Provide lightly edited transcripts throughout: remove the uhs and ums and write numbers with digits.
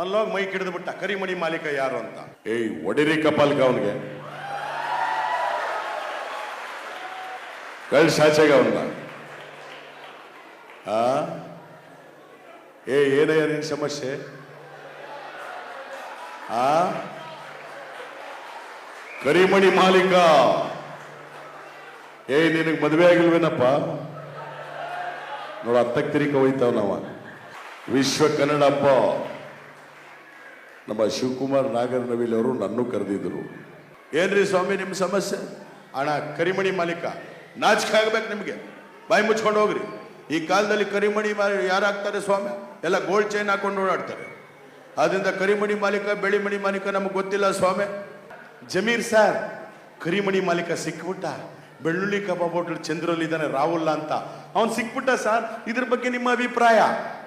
ಅಲ್ಲೋಗಿ ಮೈ ಕಿಡಿದು ಬಿಟ್ಟ, ಕರಿಮಣಿ ಮಾಲೀಕ ಯಾರು ಅಂತ. ಏಯ್ ಒಡಿರಿ ಕಪಾಲ್ಗ ಅವನಿಗೆ, ಕಳ್ಸಾಚೆಗ ಅವನ್ನ. ಏನಯ್ಯ ನಿನ್ ಸಮಸ್ಯೆ? ಕರಿಮಣಿ ಮಾಲೀಕ, ನಿನಗೆ ಮದುವೆ ಆಗಿಲ್ವೇನಪ್ಪ? ನೋಡ, ಹತ್ತಕ್ಕೆ ತಿರಿಕ ಹೋಯ್ತಾವ ನಾವ. ವಿಶ್ವ ಕನ್ನಡ ಹಬ್ಬ ನಮ್ಮ ಶಿವಕುಮಾರ್ ನಾಗರನವಿಲ್ ಅವರು ನನ್ನೂ ಕರೆದಿದ್ರು. ಏನ್ರಿ ಸ್ವಾಮಿ ನಿಮ್ಮ ಸಮಸ್ಯೆ? ಅಣ್ಣ ಕರಿಮಣಿ ಮಾಲೀಕ, ನಾಚಿಕೆ ಆಗ್ಬೇಕು ನಿಮ್ಗೆ, ಬಾಯಿ ಮುಚ್ಕೊಂಡು ಹೋಗ್ರಿ. ಈ ಕಾಲದಲ್ಲಿ ಕರಿಮಣಿ ಯಾರಾಗ್ತಾರೆ ಸ್ವಾಮಿ? ಎಲ್ಲ ಗೋಲ್ಡ್ ಚೈನ್ ಹಾಕೊಂಡು ಓಡಾಡ್ತಾರೆ. ಆದ್ರಿಂದ ಕರಿಮಣಿ ಮಾಲೀಕ ಬೆಳಿಮಣಿ ಮಾಲೀಕ ನಮಗೆ ಗೊತ್ತಿಲ್ಲ ಸ್ವಾಮಿ. ಜಮೀರ್ ಸರ್, ಕರಿಮಣಿ ಮಾಲೀಕ ಸಿಕ್ಬಿಟ್ಟ. ಬೆಳ್ಳುಳ್ಳಿ ಕಬಾಬ್ ಹೋಟೆಲ್ ಚಂದ್ರಲ್ಲಿ ಇದ್ದಾನೆ ರಾಹುಲ್ ಅಂತ, ಅವನ್ ಸಿಕ್ಬಿಟ್ಟ ಸರ್. ಇದ್ರ ಬಗ್ಗೆ ನಿಮ್ಮ ಅಭಿಪ್ರಾಯ?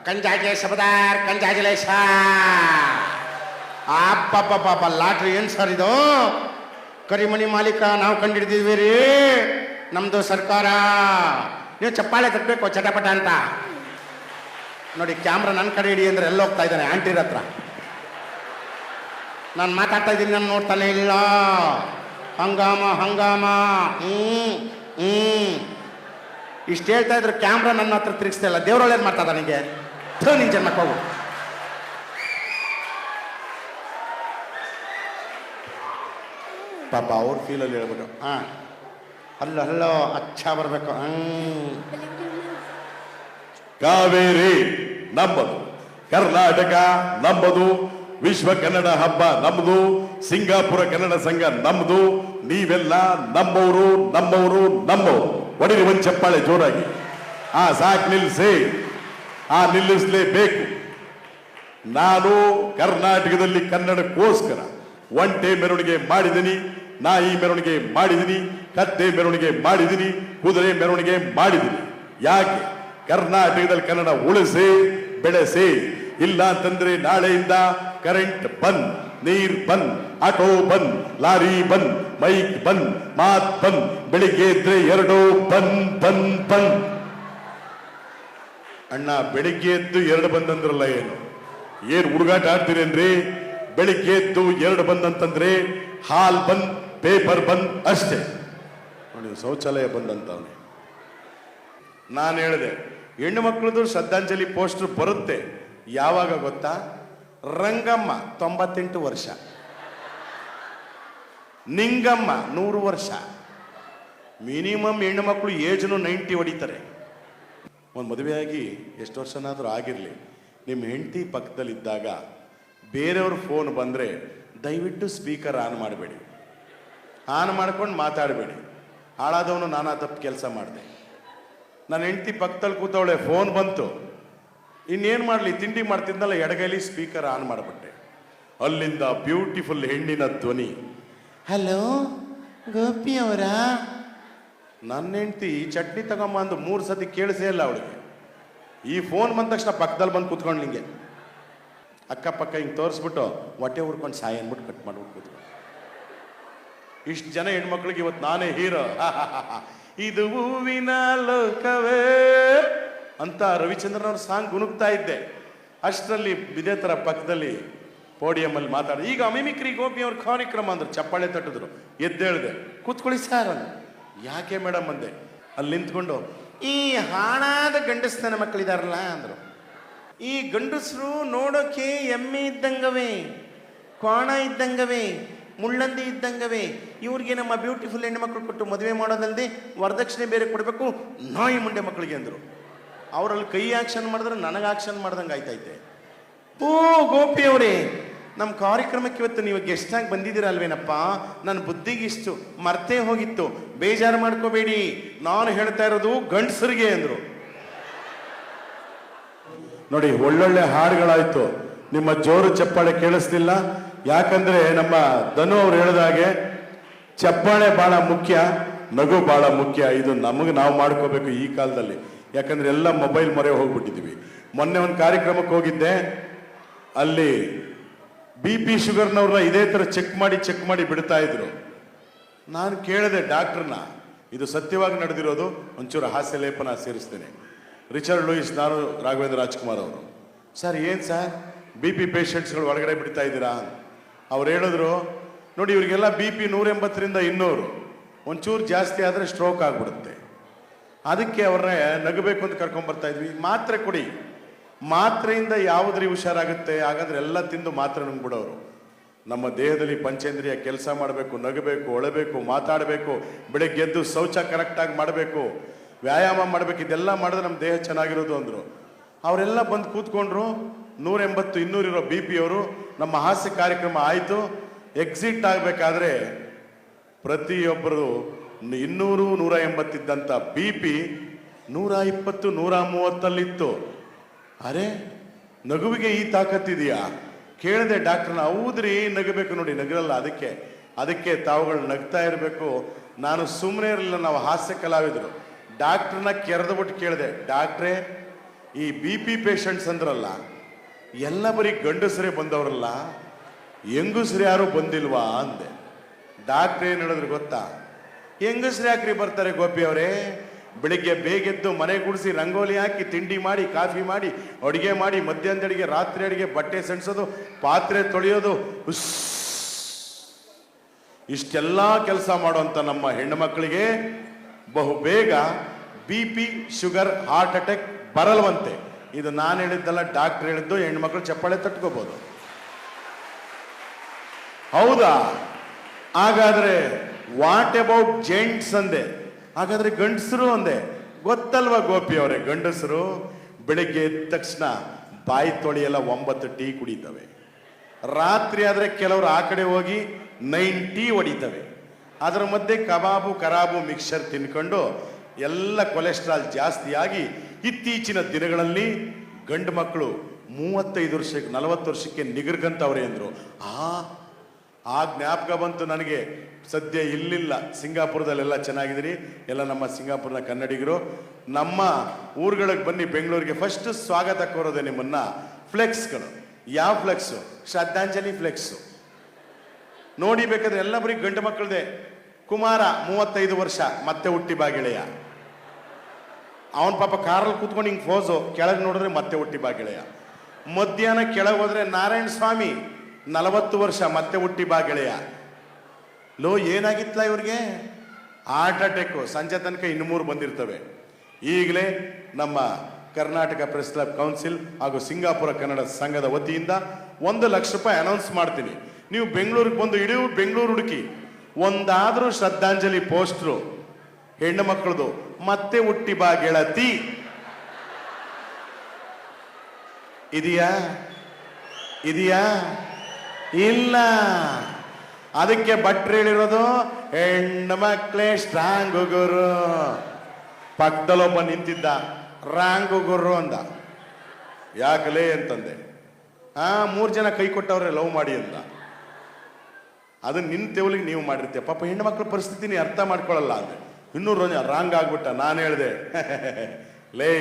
ಕಂಜಾಜೆ ಶಬದಾರ್ ಕಂಜಾಜಲೇಶ. ಪಾಪ ಲಾಟ್ರಿ ಏನ್ ಸರ್ ಇದು? ಕರಿಮಣಿ ಮಾಲೀಕ ನಾವು ಕಂಡಿಡ್ದಿದ್ವಿ ರೀ, ನಮ್ದು ಸರ್ಕಾರ. ನೀವು ಚಪ್ಪಾಳೆ ತಟ್ಟಬೇಕು ಚಟಪಟ ಅಂತ. ನೋಡಿ, ಕ್ಯಾಮ್ರಾ ನನ್ನ ಕಡೆ ಇಡಿ ಅಂದ್ರೆ ಎಲ್ಲ ಹೋಗ್ತಾ ಇದ್ದಾನೆ ಆಂಟಿರ ಹತ್ರ. ನಾನು ಮಾತಾಡ್ತಾ ಇದ್ದೀನಿ, ನಾನು ನೋಡ್ತಾನೆ ಇಲ್ಲ. ಹಂಗಾಮ ಹಂಗಾಮ. ಇಷ್ಟು ಹೇಳ್ತಾ ಇದ್ರು, ಕ್ಯಾಮ್ರಾ ನನ್ನ ಹತ್ರ ತಿರುಗಿಸ್ತಾ ಇಲ್ಲ. ದೇವ್ರೊಳ್ಳೇದು ಮಾಡ್ತಾ ನನಗೆ ನಿನ್ ಜನ್ಮಕ್ಕೆ ಹೋಗು. ಪಾಪ ಅವ್ರ ಫೀಲಲ್ಲಿ ಹೇಳ್ಬಿಟ್ಟು ಹಲ್ಲೋ ಅಚ್ಚ ಬರ್ಬೇಕು. ಕಾವೇರಿ ನಮ್ಮದು, ಕರ್ನಾಟಕ ನಮ್ಮದು, ವಿಶ್ವ ಕನ್ನಡ ಹಬ್ಬ ನಮ್ಮದು, ಸಿಂಗಾಪುರ ಕನ್ನಡ ಸಂಘ ನಮ್ಮದು. ನೀವೆಲ್ಲ ನಮ್ಮವರು ನಮ್ಮವರು ನಮ್ಮವರು. ಒಡಿರಿ ಒಂದು ಚಪ್ಪಾಳೆ ಜೋರಾಗಿ. ಸಾಕು, ನಿಲ್ಲಿಸಿ. ನಿಲ್ಲಿಸಲೇಬೇಕು. ನಾನು ಕರ್ನಾಟಕದಲ್ಲಿ ಕನ್ನಡಕ್ಕೋಸ್ಕರ ಒಂಟೆ ಮೆರವಣಿಗೆ ಮಾಡಿದ್ದೀನಿ, ನಾಯಿ ಮೆರವಣಿಗೆ ಮಾಡಿದ್ದೀನಿ, ಕತ್ತೆ ಮೆರವಣಿಗೆ ಮಾಡಿದ್ದೀನಿ, ಕುದುರೆ ಮೆರವಣಿಗೆ ಮಾಡಿದ್ದೀನಿ. ಯಾಕೆ? ಕರ್ನಾಟಕದಲ್ಲಿ ಕನ್ನಡ ಉಳಿಸಿ ಬೆಳೆಸಿ. ಇಲ್ಲ ಅಂತಂದ್ರೆ ನಾಳೆಯಿಂದ ಕರೆಂಟ್ ಬಂದ್, ನೀರ್ ಬಂದ್, ಆಟೋ ಬಂದ್, ಲಾರಿ ಬಂದ್, ಮೈಕ್ ಬಂದ್, ಮಾತ್ ಬಂದ್. ಬೆಳಿಗ್ಗೆ ಇದ್ರೆ ಎರಡು ಬಂದ್ ಬಂದ್ ಬಂದ್. ಅಣ್ಣ, ಬೆಳಿಗ್ಗೆ ಎದ್ದು ಎರಡು ಬಂದ್ ಅಂದ್ರಲ್ಲ, ಏನು ಹುಡುಗಾಟ ಆಡ್ತೀರೇನ್ರಿ? ಬೆಳಿಗ್ಗೆ ಎದ್ದು ಎರಡು ಬಂದ್ ಅಂತಂದ್ರೆ ಹಾಲ್ ಬಂದ್, ಪೇಪರ್ ಬಂದ್ ಅಷ್ಟೇ. ನೋಡಿ, ಶೌಚಾಲಯ ಬಂದ್ ಅಂತ. ನಾನು ಹೇಳಿದೆ, ಹೆಣ್ಣು ಮಕ್ಕಳದು ಶ್ರದ್ಧಾಂಜಲಿ ಪೋಸ್ಟರ್ ಬರುತ್ತೆ. ಯಾವಾಗ ಗೊತ್ತಾ? ರಂಗಮ್ಮ 98 ವರ್ಷ, ನಿಂಗಮ್ಮ 100 ವರ್ಷ. ಮಿನಿಮಮ್ ಹೆಣ್ಣು ಮಕ್ಕಳು ಏಜ್ನು 90 ಹೊಡಿತಾರೆ. ಒಂದು ಮದುವೆಯಾಗಿ ಎಷ್ಟು ವರ್ಷನಾದರೂ ಆಗಿರಲಿ, ನಿಮ್ಮ ಹೆಂಡತಿ ಪಕ್ಕದಲ್ಲಿದ್ದಾಗ ಬೇರೆಯವ್ರ ಫೋನ್ ಬಂದರೆ ದಯವಿಟ್ಟು ಸ್ಪೀಕರ್ ಆನ್ ಮಾಡಬೇಡಿ, ಆನ್ ಮಾಡ್ಕೊಂಡು ಮಾತಾಡಬೇಡಿ. ಹಾಳಾದವನು ನಾನಾ ತಪ್ಪು ಕೆಲಸ ಮಾಡಿದೆ. ನನ್ನ ಹೆಂಡತಿ ಪಕ್ಕದಲ್ಲಿ ಕೂತವಳೆ, ಫೋನ್ ಬಂತು, ಇನ್ನೇನು ಮಾಡಲಿ, ತಿಂಡಿ ಮಾಡ್ತಿದ್ನಲ್ಲ, ಎಡಗೈಲಿ ಸ್ಪೀಕರ್ ಆನ್ ಮಾಡಿಬಿಟ್ಟೆ. ಅಲ್ಲಿಂದ ಬ್ಯೂಟಿಫುಲ್ ಹೆಣ್ಣಿನ ಧ್ವನಿ, ಹಲೋ ಗೋಪಿ ಅವರ. ನನ್ನ ಹೆಂಡತಿ ಚಟ್ನಿ ತಗೊಂಬಂದು 3 ಸತಿ ಕೇಳಿಸೇ ಇಲ್ಲ ಅವಳಿಗೆ. ಈ ಫೋನ್ ಬಂದ ತಕ್ಷಣ ಪಕ್ಕದಲ್ಲಿ ಬಂದು ಕೂತ್ಕೊಂಡು ಹಿಂಗೆ ಅಕ್ಕಪಕ್ಕ ಹಿಂಗೆ ತೋರಿಸ್ಬಿಟ್ಟು ಹೊಟ್ಟೆ ಹುಡ್ಕೊಂಡು ಸಾಯಿ ಅಂದ್ಬಿಟ್ಟು ಕಟ್ ಮಾಡ್ಬಿಟ್ಟು ಕೂತ್ಕೊಂಡು. ಇಷ್ಟು ಜನ ಹೆಣ್ಮಕ್ಳಿಗೆ ಇವತ್ತು ನಾನೇ ಹೀರೋ. ಇದು ಹೂವಿನ ಲೋಕವೇ ಅಂತ ರವಿಚಂದ್ರನ್ ಅವ್ರ ಸಾಂಗ್ ಗುನುಗ್ತಾ ಇದ್ದೆ. ಅಷ್ಟರಲ್ಲಿ ಇದೇ ಥರ ಪಕ್ಕದಲ್ಲಿ ಪೋಡಿಯಮ್ಮಲ್ಲಿ ಮಾತಾಡಿ, ಈಗ ಮಿಮಿಕ್ರಿ ಗೋಪಿ ಅವ್ರ ಕಾರ್ಯಕ್ರಮ ಅಂದ್ರು, ಚಪ್ಪಾಳೆ ತಟ್ಟಿದ್ರು. ಎದ್ದೇಳಿದೆ, ಕೂತ್ಕೊಳ್ಳಿ ಸರ್ ಅಂದ. ಯಾಕೆ ಮೇಡಮ್ ಅಂದೆ. ಅಲ್ಲಿ ನಿಂತ್ಕೊಂಡು, ಈ ಹಾಳಾದ ಗಂಡಸ್ನ ಮಕ್ಕಳಿದಾರಲ್ಲ ಅಂದರು, ಈ ಗಂಡಸರು ನೋಡೋಕೆ ಎಮ್ಮೆ ಇದ್ದಂಗವೇ, ಕೋಣ ಇದ್ದಂಗವೇ, ಮುಳ್ಳಂದಿ ಇದ್ದಂಗವೇ. ಇವ್ರಿಗೆ ನಮ್ಮ ಬ್ಯೂಟಿಫುಲ್ ಹೆಣ್ಣು ಮಕ್ಕಳು ಕೊಟ್ಟು ಮದುವೆ ಮಾಡೋದಲ್ಲದೆ ವರದಕ್ಷಿಣೆ ಬೇರೆ ಕೊಡಬೇಕು, ನಾಯಿ ಮುಂಡೆ ಮಕ್ಕಳಿಗೆ ಅಂದರು. ಅವರಲ್ಲಿ ಕೈ ಆಕ್ಷನ್ ಮಾಡಿದ್ರೆ ನನಗೆ ಆಕ್ಷನ್ ಮಾಡ್ದಂಗೆ ಆಯ್ತೈತೆ. ಓ ಗೋಪಿ ಅವರೇ, ನಮ್ಮ ಕಾರ್ಯಕ್ರಮಕ್ಕೆ ಇವತ್ತು ನೀವು ಗೆಸ್ಟ್ ಆಗಿ ಬಂದಿದ್ದೀರಲ್ವೇನಪ್ಪ, ನನ್ನ ಬುದ್ಧಿಗೆ ಇಷ್ಟು ಮರ್ತೇ ಹೋಗಿತ್ತು, ಬೇಜಾರು ಮಾಡ್ಕೋಬೇಡಿ, ನಾನು ಹೇಳ್ತಾ ಇರೋದು ಗಂಡಸರಿಗೆ ಅಂದರು. ನೋಡಿ, ಒಳ್ಳೊಳ್ಳೆ ಹಾಡುಗಳಾಯ್ತು, ನಿಮ್ಮ ಜೋರು ಚಪ್ಪಾಳೆ ಕೇಳಿಸ್ತಿಲ್ಲ. ಯಾಕಂದ್ರೆ ನಮ್ಮ ಧನು ಅವ್ರು ಹೇಳಿದಾಗೆ ಚಪ್ಪಾಳೆ ಬಹಳ ಮುಖ್ಯ, ನಗು ಬಹಳ ಮುಖ್ಯ. ಇದು ನಮಗೆ ನಾವು ಮಾಡ್ಕೋಬೇಕು ಈ ಕಾಲದಲ್ಲಿ. ಯಾಕಂದ್ರೆ ಎಲ್ಲ ಮೊಬೈಲ್ ಮೊರೆ ಹೋಗ್ಬಿಟ್ಟಿದ್ದೀವಿ. ಮೊನ್ನೆ ಒಂದು ಕಾರ್ಯಕ್ರಮಕ್ಕೆ ಹೋಗಿದ್ದೆ, ಅಲ್ಲಿ BP ಶುಗರ್ನವ್ರನ್ನ ಇದೇ ಥರ ಚೆಕ್ ಮಾಡಿ ಬಿಡ್ತಾ ಇದ್ರು. ನಾನು ಕೇಳಿದೆ ಡಾಕ್ಟ್ರನ್ನ, ಇದು ಸತ್ಯವಾಗಿ ನಡೆದಿರೋದು, ಒಂಚೂರು ಹಾಸ್ಯ ಲೇಪನ ಸೇರಿಸ್ತೇನೆ. ರಿಚರ್ಡ್ ಲೂಯಿಸ್, ನಾನು ರಾಘವೇಂದ್ರ ರಾಜ್ಕುಮಾರ್ ಅವರು. ಸರ್ ಏನು ಸರ್ BP ಪೇಷಂಟ್ಸ್ಗಳು ಒಳಗಡೆ ಬಿಡ್ತಾ ಇದ್ದೀರಾ? ಅವ್ರು ಹೇಳಿದ್ರು, ನೋಡಿ ಇವರಿಗೆಲ್ಲ BP 180ರಿಂದ 200, ಒಂಚೂರು ಜಾಸ್ತಿ ಆದರೆ ಸ್ಟ್ರೋಕ್ ಆಗಿಬಿಡುತ್ತೆ. ಅದಕ್ಕೆ ಅವ್ರನ್ನ ನಗಬೇಕು ಅಂತ ಕರ್ಕೊಂಡ್ಬರ್ತಾ ಇದ್ವಿ. ಮಾತ್ರೆ ಕೊಡಿ, ಮಾತ್ರೆಯಿಂದ ಯಾವುದ್ರಿ ಹುಷಾರಾಗುತ್ತೆ? ಹಾಗಾದ್ರೆ ಎಲ್ಲ ತಿಂದು ಮಾತ್ರೆ ನುಂಗ್ಬಿಡೋರು. ನಮ್ಮ ದೇಹದಲ್ಲಿ ಪಂಚೇಂದ್ರಿಯ ಕೆಲಸ ಮಾಡಬೇಕು, ನಗಬೇಕು, ಒಳಬೇಕು, ಮಾತಾಡಬೇಕು, ಬೆಳಗ್ಗೆ ಎದ್ದು ಶೌಚ ಕರೆಕ್ಟಾಗಿ ಮಾಡಬೇಕು, ವ್ಯಾಯಾಮ ಮಾಡಬೇಕು. ಇದೆಲ್ಲ ಮಾಡಿದ್ರೆ ನಮ್ಮ ದೇಹ ಚೆನ್ನಾಗಿರೋದು ಅಂದರು. ಅವರೆಲ್ಲ ಬಂದು ಕೂತ್ಕೊಂಡ್ರು. 180, 200 ಇರೋ BP ಅವರು. ನಮ್ಮ ಹಾಸ್ಯ ಕಾರ್ಯಕ್ರಮ ಆಯಿತು. ಎಕ್ಸಿಟ್ ಆಗಬೇಕಾದ್ರೆ ಪ್ರತಿಯೊಬ್ಬರು 200, 180 ಇದ್ದಂಥ BP 120, 130 ಅರೆ, ನಗುವಿಗೆ ಈ ತಾಕತ್ತಿದೆಯಾ? ಕೇಳಿದೆ ಡಾಕ್ಟರ್ನ. ಹೌದ್ರಿ, ನಗಬೇಕು. ನೋಡಿ, ನಗರಲ್ಲ. ಅದಕ್ಕೆ ತಾವುಗಳು ನಗ್ತಾ ಇರಬೇಕು. ನಾನು ಸುಮ್ಮನೆ ಇರಲಿಲ್ಲ, ನಾವು ಹಾಸ್ಯ ಕಲಾವಿದರು. ಡಾಕ್ಟ್ರನ್ನ ಕೆರೆದ್ಬಿಟ್ಟು ಕೇಳಿದೆ, ಡಾಕ್ಟ್ರೇ, ಈ BP ಪೇಷಂಟ್ಸ್ ಅಂದ್ರಲ್ಲ, ಎಲ್ಲ ಬರೀ ಗಂಡಸರೇ ಬಂದವರಲ್ಲ, ಹೆಂಗಸ್ರು ಯಾರು ಬಂದಿಲ್ವಾ ಅಂದೆ. ಡಾಕ್ಟ್ರ್ ಏನು ಹೇಳಿದ್ರು ಗೊತ್ತಾ? ಹೆಂಗಸ್ರು ಯಾಕ್ರಿ ಬರ್ತಾರೆ ಗೋಪಿ ಅವರೇ? ಬೆಳಿಗ್ಗೆ ಬೇಗೆದ್ದು ಮನೆ ಗುಡಿಸಿ, ರಂಗೋಲಿ ಹಾಕಿ, ತಿಂಡಿ ಮಾಡಿ, ಕಾಫಿ ಮಾಡಿ, ಅಡುಗೆ ಮಾಡಿ, ಮಧ್ಯಾಹ್ನದ ಅಡುಗೆ, ರಾತ್ರಿ ಅಡುಗೆ, ಬಟ್ಟೆ ಸೆಣ್ಸೋದು, ಪಾತ್ರೆ ತೊಳೆಯೋದು, ಇಷ್ಟೆಲ್ಲ ಕೆಲಸ ಮಾಡುವಂಥ ನಮ್ಮ ಹೆಣ್ಣು ಮಕ್ಕಳಿಗೆ ಬಹು ಬೇಗ BP, ಶುಗರ್, ಹಾರ್ಟ್ ಅಟ್ಯಾಕ್ ಬರಲ್ವಂತೆ. ಇದು ನಾನು ಹೇಳಿದ್ದಲ್ಲ, ಡಾಕ್ಟರ್ ಹೇಳಿದ್ದು. ಹೆಣ್ಮಕ್ಳು ಚಪ್ಪಾಳೆ ತಟ್ಕೋಬಹುದು. ಹೌದಾ? ಹಾಗಾದ್ರೆ ವಾಟ್ ಅಬೌಟ್ ಜೆಂಟ್ಸ್ ಅಂದೆ. ಹಾಗಾದ್ರೆ ಗಂಡಸರು ಅಂದೆ. ಗೊತ್ತಲ್ವಾ ಗೋಪಿ ಅವರೇ, ಗಂಡಸರು ಬೆಳಿಗ್ಗೆ ಎದ್ದ ತಕ್ಷಣ ಬಾಯಿ ತೊಳೆಯಲ್ಲ, 9 ಟೀ ಕುಡಿತವೆ. ರಾತ್ರಿ ಆದರೆ ಕೆಲವರು ಆ ಕಡೆ ಹೋಗಿ 9 ಟೀ ಹೊಡಿತವೆ. ಅದರ ಮಧ್ಯೆ ಕಬಾಬು, ಕರಾಬು, ಮಿಕ್ಸರ್ ತಿನ್ಕೊಂಡು ಎಲ್ಲ ಕೊಲೆಸ್ಟ್ರಾಲ್ ಜಾಸ್ತಿಯಾಗಿ ಇತ್ತೀಚಿನ ದಿನಗಳಲ್ಲಿ ಗಂಡು ಮಕ್ಕಳು 35 ವರ್ಷಕ್ಕೆ, 40 ವರ್ಷಕ್ಕೆ ನಿಗರ್ಗಂತವ್ರೆ ಅಂದರು. ಆ ಜ್ಞಾಪಕ ಬಂತು ನನಗೆ. ಸದ್ಯ ಇಲ್ಲಿಲ್ಲ, ಸಿಂಗಾಪುರದಲ್ಲೆಲ್ಲ ಚೆನ್ನಾಗಿದ್ದೀರಿ. ಎಲ್ಲ ನಮ್ಮ ಸಿಂಗಾಪುರ್ನ ಕನ್ನಡಿಗರು. ನಮ್ಮ ಊರುಗಳಿಗೆ ಬನ್ನಿ, ಬೆಂಗಳೂರಿಗೆ. ಫಸ್ಟ್ ಸ್ವಾಗತ ಕೋರೋದೆ ನಿಮ್ಮನ್ನ. ಫ್ಲೆಕ್ಸ್ಗಳು. ಯಾವ ಫ್ಲೆಕ್ಸು? ಶ್ರದ್ಧಾಂಜಲಿ ಫ್ಲೆಕ್ಸು. ನೋಡಿ ಬೇಕಾದ್ರೆ ಎಲ್ಲ ಬರೀ ಗಂಡು ಮಕ್ಕಳದೇ. ಕುಮಾರ 35 ವರ್ಷ, ಮತ್ತೆ ಹುಟ್ಟಿ ಬಾ ಗೆಳೆಯ. ಅವನ ಪಾಪ ಕಾರಲ್ಲಿ ಕೂತ್ಕೊಂಡು ಹಿಂಗೆ ಫೋಸು, ಕೆಳಗೆ ನೋಡಿದ್ರೆ ಮತ್ತೆ ಹುಟ್ಟಿ ಬಾ ಗೆಳೆಯ. ಮಧ್ಯಾಹ್ನ ಕೆಳಗೆ ಹೋದ್ರೆ ನಾರಾಯಣ ಸ್ವಾಮಿ 40 ವರ್ಷ, ಮತ್ತೆ ಹುಟ್ಟಿ ಬಾ ಗೆಳೆಯ. ಲೋ, ಏನಾಗಿತ್ತಲ್ಲ ಇವ್ರಿಗೆ? Heart attack. ಸಂಜೆ ತನಕ 200 ಬಂದಿರ್ತವೆ. ಈಗಲೇ ನಮ್ಮ ಕರ್ನಾಟಕ ಪ್ರೆಸ್ ಕ್ಲಬ್ ಕೌನ್ಸಿಲ್ ಹಾಗೂ ಸಿಂಗಾಪುರ ಕನ್ನಡ ಸಂಘದ ವತಿಯಿಂದ 1 ಲಕ್ಷ ರೂಪಾಯಿ ಅನೌನ್ಸ್ ಮಾಡ್ತೀನಿ. ನೀವು ಬೆಂಗಳೂರಿಗೆ ಬಂದು ಇಡೀ ಬೆಂಗಳೂರು ಹುಡುಕಿ, ಒಂದಾದ್ರೂ ಶ್ರದ್ಧಾಂಜಲಿ ಪೋಸ್ಟ್ರು ಹೆಣ್ಣು ಮಕ್ಕಳದು, ಮತ್ತೆ ಹುಟ್ಟಿ ಬಾ ಗೆಳತಿ ಇದೆಯಾ? ಇಲ್ಲ. ಅದಕ್ಕೆ ಭಟ್ರು ಹೇಳಿರೋದು, ಹೆಣ್ಣು ಮಕ್ಕಳೇ ಸ್ಟ್ರಾಂಗು ಗುರು. ಪಕ್ಕದಲ್ಲೊಬ್ಬ ನಿಂತಿದ್ದ, ರಾಂಗು ಗುರು ಅಂದ. ಯಾಕಲೇ ಅಂತಂದೆ. 3 ಜನ ಕೈ ಕೊಟ್ಟವ್ರೆ ಲವ್ ಮಾಡಿ ಅಂತ. ಅದು ನಿನ್ನ ತೆವಲಿಗೆ ನೀವು ಮಾಡಿರ್ತೀಯ. ಪಾಪ ಹೆಣ್ಣು ಮಕ್ಕಳ ಪರಿಸ್ಥಿತಿ ನೀ ಅರ್ಥ ಮಾಡ್ಕೊಳ್ಳಲ್ಲ ಅಂದೆ. 200 ರಾಂಗ್ ಆಗ್ಬಿಟ್ಟ. ನಾನು ಹೇಳಿದೆ, ಲೇ,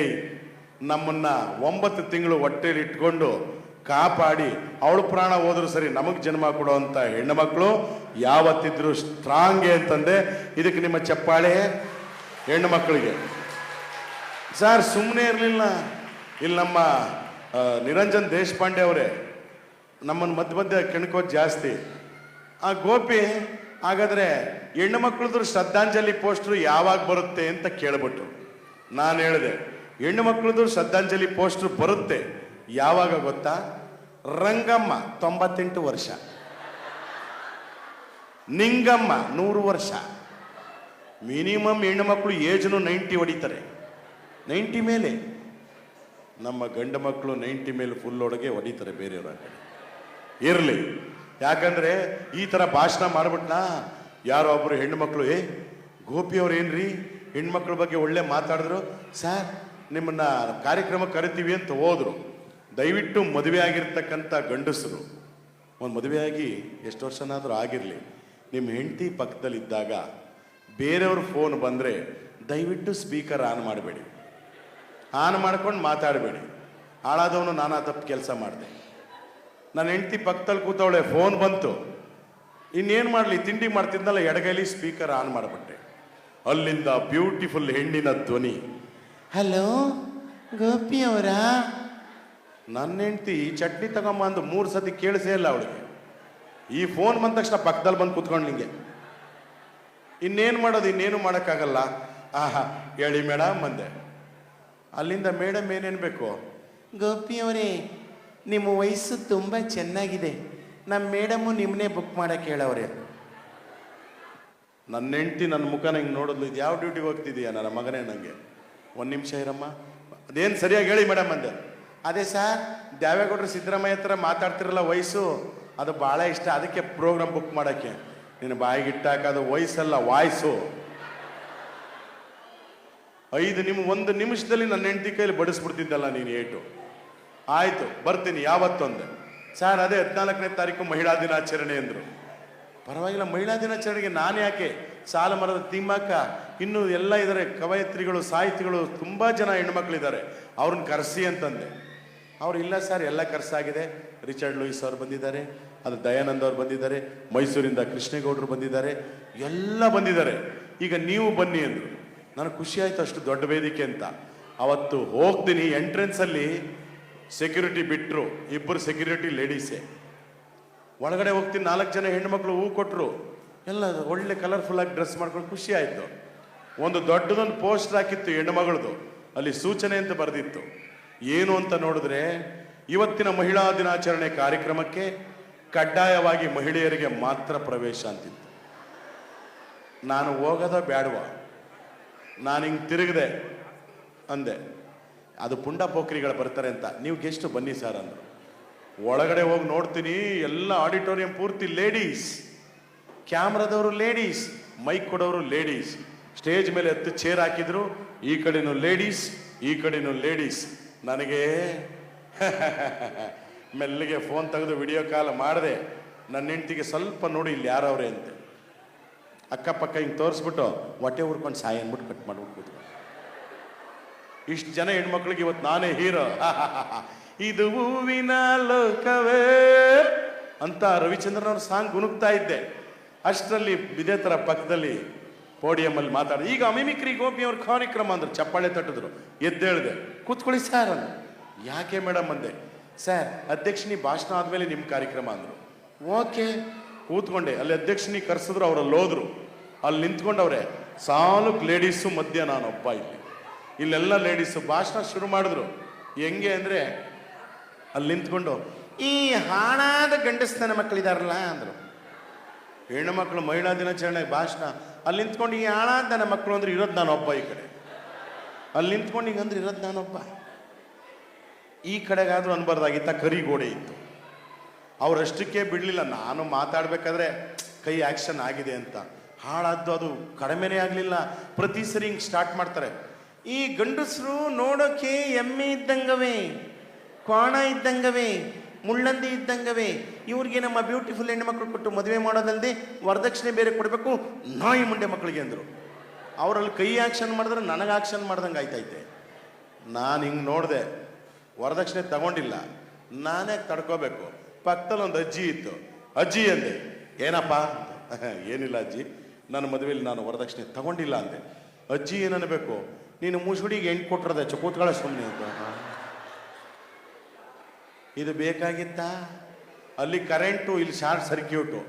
ನಮ್ಮನ್ನ 9 ತಿಂಗಳು ಹೊಟ್ಟೆಲಿ ಇಟ್ಕೊಂಡು ಕಾಪಾಡಿ ಅವಳು ಪ್ರಾಣ ಹೋದ್ರು ಸರಿ, ನಮಗೆ ಜನ್ಮ ಕೊಡುವಂತ ಹೆಣ್ಣು ಮಕ್ಕಳು ಯಾವತ್ತಿದ್ರು ಸ್ಟ್ರಾಂಗೆ ಅಂತಂದೆ. ಇದಕ್ಕೆ ನಿಮ್ಮ ಚಪ್ಪಾಳೆ ಹೆಣ್ಣು ಮಕ್ಕಳಿಗೆ. ಸರ್, ಸುಮ್ಮನೆ ಇರಲಿಲ್ಲ. ಇಲ್ಲಿ ನಮ್ಮ ನಿರಂಜನ್ ದೇಶಪಾಂಡೆ ಅವರೇ ನಮ್ಮನ್ನು ಮಧ್ಯ ಕೆಣ್ಕೋದು ಜಾಸ್ತಿ. ಆ ಗೋಪಿ, ಹಾಗಾದ್ರೆ ಹೆಣ್ಣು ಮಕ್ಕಳದ್ರ ಶ್ರದ್ಧಾಂಜಲಿ ಪೋಸ್ಟ್ರು ಯಾವಾಗ ಬರುತ್ತೆ ಅಂತ ಕೇಳ್ಬಿಟ್ಟು ನಾನು ಹೇಳಿದೆ, ಹೆಣ್ಣು ಮಕ್ಕಳದ್ರ ಶ್ರದ್ಧಾಂಜಲಿ ಪೋಸ್ಟ್ರು ಬರುತ್ತೆ. ಯಾವಾಗ ಗೊತ್ತಾ? ರಂಗಮ್ಮ 98 ವರ್ಷ, ನಿಂಗಮ್ಮ 100 ವರ್ಷ. ಮಿನಿಮಮ್ ಹೆಣ್ಣು ಮಕ್ಕಳು ಏಜ್ನು 90 ಹೊಡಿತಾರೆ. 90 ಮೇಲೆ. ನಮ್ಮ ಗಂಡು ಮಕ್ಕಳು 90 ಮೇಲೆ ಫುಲ್ ಒಳಗೆ ಹೊಡಿತಾರೆ ಬೇರೆಯವರ ಕಡೆ. ಇರಲಿ, ಯಾಕಂದ್ರೆ ಈ ಥರ ಭಾಷಣ ಮಾಡ್ಬಿಟ್ನಾ ಯಾರೋ ಒಬ್ಬರು ಹೆಣ್ಣು ಮಕ್ಕಳು, ಗೋಪಿ ಅವ್ರು ಏನ್ರಿ ಹೆಣ್ಮಕ್ಳ ಬಗ್ಗೆ ಒಳ್ಳೆ ಮಾತಾಡಿದ್ರು ಸರ್, ನಿಮ್ಮನ್ನ ಕಾರ್ಯಕ್ರಮಕ್ಕೆ ಕರಿತೀವಿ ಅಂತ ಹೋದ್ರು. ದಯವಿಟ್ಟು ಮದುವೆ ಆಗಿರ್ತಕ್ಕಂಥ ಗಂಡಸರು, ಒಂದು ಮದುವೆಯಾಗಿ ಎಷ್ಟು ವರ್ಷನಾದರೂ ಆಗಿರಲಿ, ನಿಮ್ಮ ಹೆಂಡತಿ ಪಕ್ಕದಲ್ಲಿದ್ದಾಗ ಬೇರೆಯವ್ರ ಫೋನ್ ಬಂದರೆ ದಯವಿಟ್ಟು ಸ್ಪೀಕರ್ ಆನ್ ಮಾಡಬೇಡಿ. ಆನ್ ಮಾಡ್ಕೊಂಡು ಮಾತಾಡಬೇಡಿ. ಹಾಳಾದವನು ನಾನಾ ತಪ್ಪು ಕೆಲಸ ಮಾಡಿದೆ. ನನ್ನ ಹೆಂಡತಿ ಪಕ್ಕದಲ್ಲಿ ಕೂತವಳೆ, ಫೋನ್ ಬಂತು. ಇನ್ನೇನು ಮಾಡಲಿ, ತಿಂಡಿ ಮಾಡ್ತಿದ್ನಲ್ಲ, ಎಡಗೈಲಿ ಸ್ಪೀಕರ್ ಆನ್ ಮಾಡಿಬಿಟ್ಟೆ. ಅಲ್ಲಿಂದ ಬ್ಯೂಟಿಫುಲ್ ಹೆಣ್ಣಿನ ಧ್ವನಿ, ಹಲೋ ಗೋಪಿ ಅವರಾ? ನನ್ನ ಹೆಂಡ್ತಿ ಚಟ್ನಿ ತಗೊಂಬ ಅಂದು 3 ಸತಿ ಕೇಳಿಸೇ ಇಲ್ಲ ಅವಳಿಗೆ. ಈ ಫೋನ್ ಬಂದ ತಕ್ಷಣ ಪಕ್ಕದಲ್ಲಿ ಬಂದು ಕೂತ್ಕೊಂಡು ನಿಂಗೆ ಇನ್ನೇನು ಮಾಡೋದು, ಇನ್ನೇನು ಮಾಡೋಕ್ಕಾಗಲ್ಲ. ಆಹಾ ಹೇಳಿ ಮೇಡಮ್ ಅಂದೆ. ಅಲ್ಲಿಂದ ಮೇಡಮ್ ಏನೇನು ಬೇಕು? ಗೋಪಿಯವರೇ, ನಿಮ್ಮ ವಯಸ್ಸು ತುಂಬ ಚೆನ್ನಾಗಿದೆ, ನಮ್ಮ ಮೇಡಮು ನಿಮ್ಮನ್ನೇ ಬುಕ್ ಮಾಡಕ್ಕೆ ಹೇಳವ್ರೆ. ನನ್ನ ಹೆಂಡ್ತಿ ನನ್ನ ಮುಖನ ಹಿಂಗೆ ನೋಡೋದು, ಇದು ಯಾವ ಡ್ಯೂಟಿಗೆ ಹೋಗ್ತಿದೀಯ ನನ್ನ ಮಗನೇ? ನನಗೆ 1 ನಿಮಿಷ ಇರಮ್ಮ, ಅದೇನು ಸರಿಯಾಗಿ ಹೇಳಿ ಮೇಡಮ್ ಅಂದೆ. ಅದೇ ಸರ್, ದೇವೇಗೌಡರು ಸಿದ್ದರಾಮಯ್ಯ ಹತ್ರ ಮಾತಾಡ್ತಿರಲ್ಲ, ವಯಸ್ಸು ಅದು ಭಾಳ ಇಷ್ಟ, ಅದಕ್ಕೆ ಪ್ರೋಗ್ರಾಮ್ ಬುಕ್ ಮಾಡೋಕ್ಕೆ. ನಿನ್ನ ಬಾಯಿಗೆ ಇಟ್ಟಾಕದು ವಯಸ್ಸಲ್ಲ, ವಾಯ್ಸು. 1 ನಿಮಿಷದಲ್ಲಿ ನನ್ನ ಹೆಂಡತಿ ಕೈಲಿ ಬಡಿಸ್ಬಿಡ್ತಿದ್ದಲ್ಲ ನೀನು ಏಟು. ಆಯಿತು ಬರ್ತೀನಿ ಯಾವತ್ತೊಂದೆ. ಸರ್ ಅದೇ 14ನೇ ತಾರೀಕು ಮಹಿಳಾ ದಿನಾಚರಣೆ ಅಂದರು. ಪರವಾಗಿಲ್ಲ, ಮಹಿಳಾ ದಿನಾಚರಣೆಗೆ ನಾನು ಯಾಕೆ? ಸಾಲ ಮರದ ತಿಮ್ಮಕ್ಕ, ಇನ್ನೂ ಎಲ್ಲ ಇದ್ದಾರೆ, ಕವಯತ್ರಿಗಳು, ಸಾಹಿತಿಗಳು, ತುಂಬ ಜನ ಹೆಣ್ಮಕ್ಳಿದ್ದಾರೆ, ಅವ್ರನ್ನ ಕರೆಸಿ ಅಂತಂದೆ. ಅವ್ರು ಇಲ್ಲ ಸರ್ ಎಲ್ಲ ಕರ್ಸಾಗಿದೆ, ರಿಚರ್ಡ್ ಲೂಯಿಸ್ ಅವ್ರು ಬಂದಿದ್ದಾರೆ, ಅದು ದಯಾನಂದ್ ಅವ್ರು ಬಂದಿದ್ದಾರೆ, ಮೈಸೂರಿಂದ ಕೃಷ್ಣೇಗೌಡರು ಬಂದಿದ್ದಾರೆ, ಎಲ್ಲ ಬಂದಿದ್ದಾರೆ, ಈಗ ನೀವು ಬನ್ನಿ ಅಂದರು. ನನಗೆ ಖುಷಿ ಆಯಿತು, ಅಷ್ಟು ದೊಡ್ಡ ವೇದಿಕೆ ಅಂತ. ಅವತ್ತು ಹೋಗ್ತೀನಿ, ಎಂಟ್ರೆನ್ಸಲ್ಲಿ ಸೆಕ್ಯೂರಿಟಿ ಬಿಟ್ಟರು, 2 ಸೆಕ್ಯೂರಿಟಿ ಲೇಡೀಸೇ. ಒಳಗಡೆ ಹೋಗ್ತೀನಿ, 4 ಜನ ಹೆಣ್ಮಕ್ಳು ಹೂ ಕೊಟ್ಟರು, ಎಲ್ಲ ಒಳ್ಳೆ ಕಲರ್ಫುಲ್ಲಾಗಿ ಡ್ರೆಸ್ ಮಾಡ್ಕೊಂಡು ಖುಷಿ ಆಯಿತು. ಒಂದು ದೊಡ್ಡದೊಂದು ಪೋಸ್ಟರ್ ಹಾಕಿತ್ತು ಹೆಣ್ಮಗಳದು, ಅಲ್ಲಿ ಸೂಚನೆ ಅಂತ ಬರೆದಿತ್ತು. ಏನು ಅಂತ ನೋಡಿದ್ರೆ, ಇವತ್ತಿನ ಮಹಿಳಾ ದಿನಾಚರಣೆ ಕಾರ್ಯಕ್ರಮಕ್ಕೆ ಕಡ್ಡಾಯವಾಗಿ ಮಹಿಳೆಯರಿಗೆ ಮಾತ್ರ ಪ್ರವೇಶ ಅಂತಿತ್ತು. ನಾನು ಹೋಗೋದ ಬೇಡವ, ನಾನು ಹಿಂಗೆ ತಿರುಗಿದೆ ಅಂದೆ. ಅದು ಪುಂಡ ಪೋಖ್ರಿಗಳು ಬರ್ತಾರೆ ಅಂತ, ನೀವು ಗೆಸ್ಟ್ ಬನ್ನಿ ಸರ್ ಅಂದರು. ಒಳಗಡೆ ಹೋಗಿ ನೋಡ್ತೀನಿ, ಎಲ್ಲ ಆಡಿಟೋರಿಯಂ ಪೂರ್ತಿ ಲೇಡೀಸ್, ಕ್ಯಾಮ್ರಾದವರು ಲೇಡೀಸ್, ಮೈಕ್ ಕೊಡೋರು ಲೇಡೀಸ್, ಸ್ಟೇಜ್ ಮೇಲೆ 10 ಚೇರ್ ಹಾಕಿದ್ರು, ಈ ಕಡೆನೂ ಲೇಡೀಸ್, ಈ ಕಡೆನೂ ಲೇಡೀಸ್. ನನಗೆ ಮೆಲ್ಲಿಗೆ ಫೋನ್ ತೆಗೆದು ವಿಡಿಯೋ ಕಾಲ್ ಮಾಡಿದೆ. ನನ್ನ ಹೆಂಡ್ತಿಗೆ ಸ್ವಲ್ಪ ನೋಡಿ ಇಲ್ಲಿ ಯಾರವ್ರೆ ಅಂತೆ. ಅಕ್ಕಪಕ್ಕ ಹಿಂಗೆ ತೋರಿಸ್ಬಿಟ್ಟು ಹೊಟ್ಟೆ ಉರ್ಕೊಂಡು ಸಾಯಿ ಅಂದ್ಬಿಟ್ಟು ಕಟ್ ಮಾಡ್ಬಿಟ್ಟು ಇಷ್ಟು ಜನ ಹೆಣ್ಮಕ್ಳಿಗೆ ಇವತ್ತು ನಾನೇ ಹೀರೋ. ಇದು ಹೂವಿನ ಲೋಕವೇ ಅಂತ ರವಿಚಂದ್ರನ್ ಅವ್ರ ಸಾಂಗ್ ಗುನುಗ್ತಾ ಇದ್ದೆ. ಅಷ್ಟರಲ್ಲಿ ಇದೇ ಥರ ಪಕ್ಕದಲ್ಲಿ ಪೋಡಿಯಮ್ಮಲ್ಲಿ ಮಾತಾಡಿ, ಈಗ ಮಿಮಿಕ್ರಿ ಗೋಪಿ ಅವ್ರ ಕಾರ್ಯಕ್ರಮ ಅಂದರು, ಚಪ್ಪಾಳೆ ತಟ್ಟಿದ್ರು. ಎದ್ದೇಳಿದೆ, ಕೂತ್ಕೊಳ್ಳಿ ಸರ್ ಅಂದ್ರು. ಯಾಕೆ ಮೇಡಮ್ ಅಂದೆ. ಸರ್ ಅಧ್ಯಕ್ಷನಿ ಭಾಷಣ ಆದಮೇಲೆ ನಿಮ್ಮ ಕಾರ್ಯಕ್ರಮ ಅಂದರು. ಓಕೆ ಕೂತ್ಕೊಂಡೆ. ಅಲ್ಲಿ ಅಧ್ಯಕ್ಷನಿ ಕರೆಸಿದ್ರು, ಅವರಲ್ಲಿ ಹೋದ್ರು, ಅಲ್ಲಿ ನಿಂತ್ಕೊಂಡವ್ರೆ ಸಾಲುಕ್ ಲೇಡೀಸು, ಮಧ್ಯ ನಾನೊಬ್ಬ. ಇಲ್ಲೆಲ್ಲ ಲೇಡೀಸು ಭಾಷಣ ಶುರು ಮಾಡಿದ್ರು. ಹೆಂಗೆ ಅಂದರೆ ಅಲ್ಲಿ ನಿಂತ್ಕೊಂಡು, ಈ ಹಾಣಾದ ಗಂಡಸ್ತನ ಮಕ್ಕಳಿದಾರಲ್ಲ ಅಂದರು. ಹೆಣ್ಣು ಮಕ್ಕಳು ಮಹಿಳಾ ದಿನಾಚರಣೆ ಭಾಷಣ, ಅಲ್ಲಿ ನಿಂತ್ಕೊಂಡು ಈ ಹಾಣಾದ ನನ್ನ ಮಕ್ಕಳು ಅಂದ್ರೆ ಇರೋದು ನಾನೊಬ್ಬ, ಈ ಕಡೆ ಅಲ್ಲಿ ನಿಂತ್ಕೊಂಡು ಹಿಂಗಂದ್ರೆ ಇರೋದು ನಾನೊಬ್ಬ. ಈ ಕಡೆಗಾದ್ರೂ ಅನ್ಬಾರ್ದಾಗಿತ್ತ, ಕರಿಗೋಡೆ ಇತ್ತು. ಅವರಷ್ಟಕ್ಕೆ ಬಿಡಲಿಲ್ಲ, ನಾನು ಮಾತಾಡಬೇಕಾದ್ರೆ ಕೈ ಆ್ಯಕ್ಷನ್ ಆಗಿದೆ ಅಂತ. ಹಾಳಾದ್ದು ಅದು ಕಡಿಮೆನೇ ಆಗಲಿಲ್ಲ. ಪ್ರತಿ ಸರಿ ಹಿಂಗೆ ಸ್ಟಾರ್ಟ್ ಮಾಡ್ತಾರೆ. ಈ ಗಂಡಸರು ನೋಡೋಕೆ ಎಮ್ಮೆ ಇದ್ದಂಗವೇ, ಕ್ವಾಣ ಇದ್ದಂಗವೇ, ಮುಳ್ಳಂದಿ ಇದ್ದಂಗವೇ. ಇವ್ರಿಗೆ ನಮ್ಮ ಬ್ಯೂಟಿಫುಲ್ ಹೆಣ್ಣು ಕೊಟ್ಟು ಮದುವೆ ಮಾಡೋದಲ್ಲದೆ ವರದಕ್ಷಿಣೆ ಬೇರೆ ಕೊಡಬೇಕು, ನಾಯಿ ಮುಂಡೆ ಮಕ್ಕಳಿಗೆ ಅಂದರು. ಅವರಲ್ಲಿ ಕೈ ಆ್ಯಕ್ಷನ್ ಮಾಡಿದ್ರೆ ನನಗೆ ಆ್ಯಕ್ಷನ್ ಮಾಡ್ದಂಗೆ ಆಯ್ತೈತೆ. ನಾನು ಹಿಂಗೆ ನೋಡಿದೆ, ವರದಕ್ಷಿಣೆ ತಗೊಂಡಿಲ್ಲ, ನಾನೇ ತಡ್ಕೋಬೇಕು. ಪಕ್ಕದಲ್ಲಿ ಒಂದು ಅಜ್ಜಿ ಇತ್ತು. ಅಜ್ಜಿ ಅಂದೆ, ಏನಪ್ಪ? ಏನಿಲ್ಲ ಅಜ್ಜಿ, ನನ್ನ ಮದುವೆಯಲ್ಲಿ ನಾನು ವರದಕ್ಷಿಣೆ ತಗೊಂಡಿಲ್ಲ ಅಂದೆ. ಅಜ್ಜಿ ಏನನ್ನಬೇಕು, ನೀನು ಮುಸುಡಿಗೆ 8 ಕೊಟ್ಟಿರೋದೆ, ಕೂತ್ಕೊಳ್ಳೋ ಸುಮ್ಮನೆ ಅಂತ. ಇದು ಬೇಕಾಗಿತ್ತ? ಅಲ್ಲಿ ಕರೆಂಟು, ಇಲ್ಲಿ ಶಾರ್ಟ್ ಸರ್ಕ್ಯೂಟು.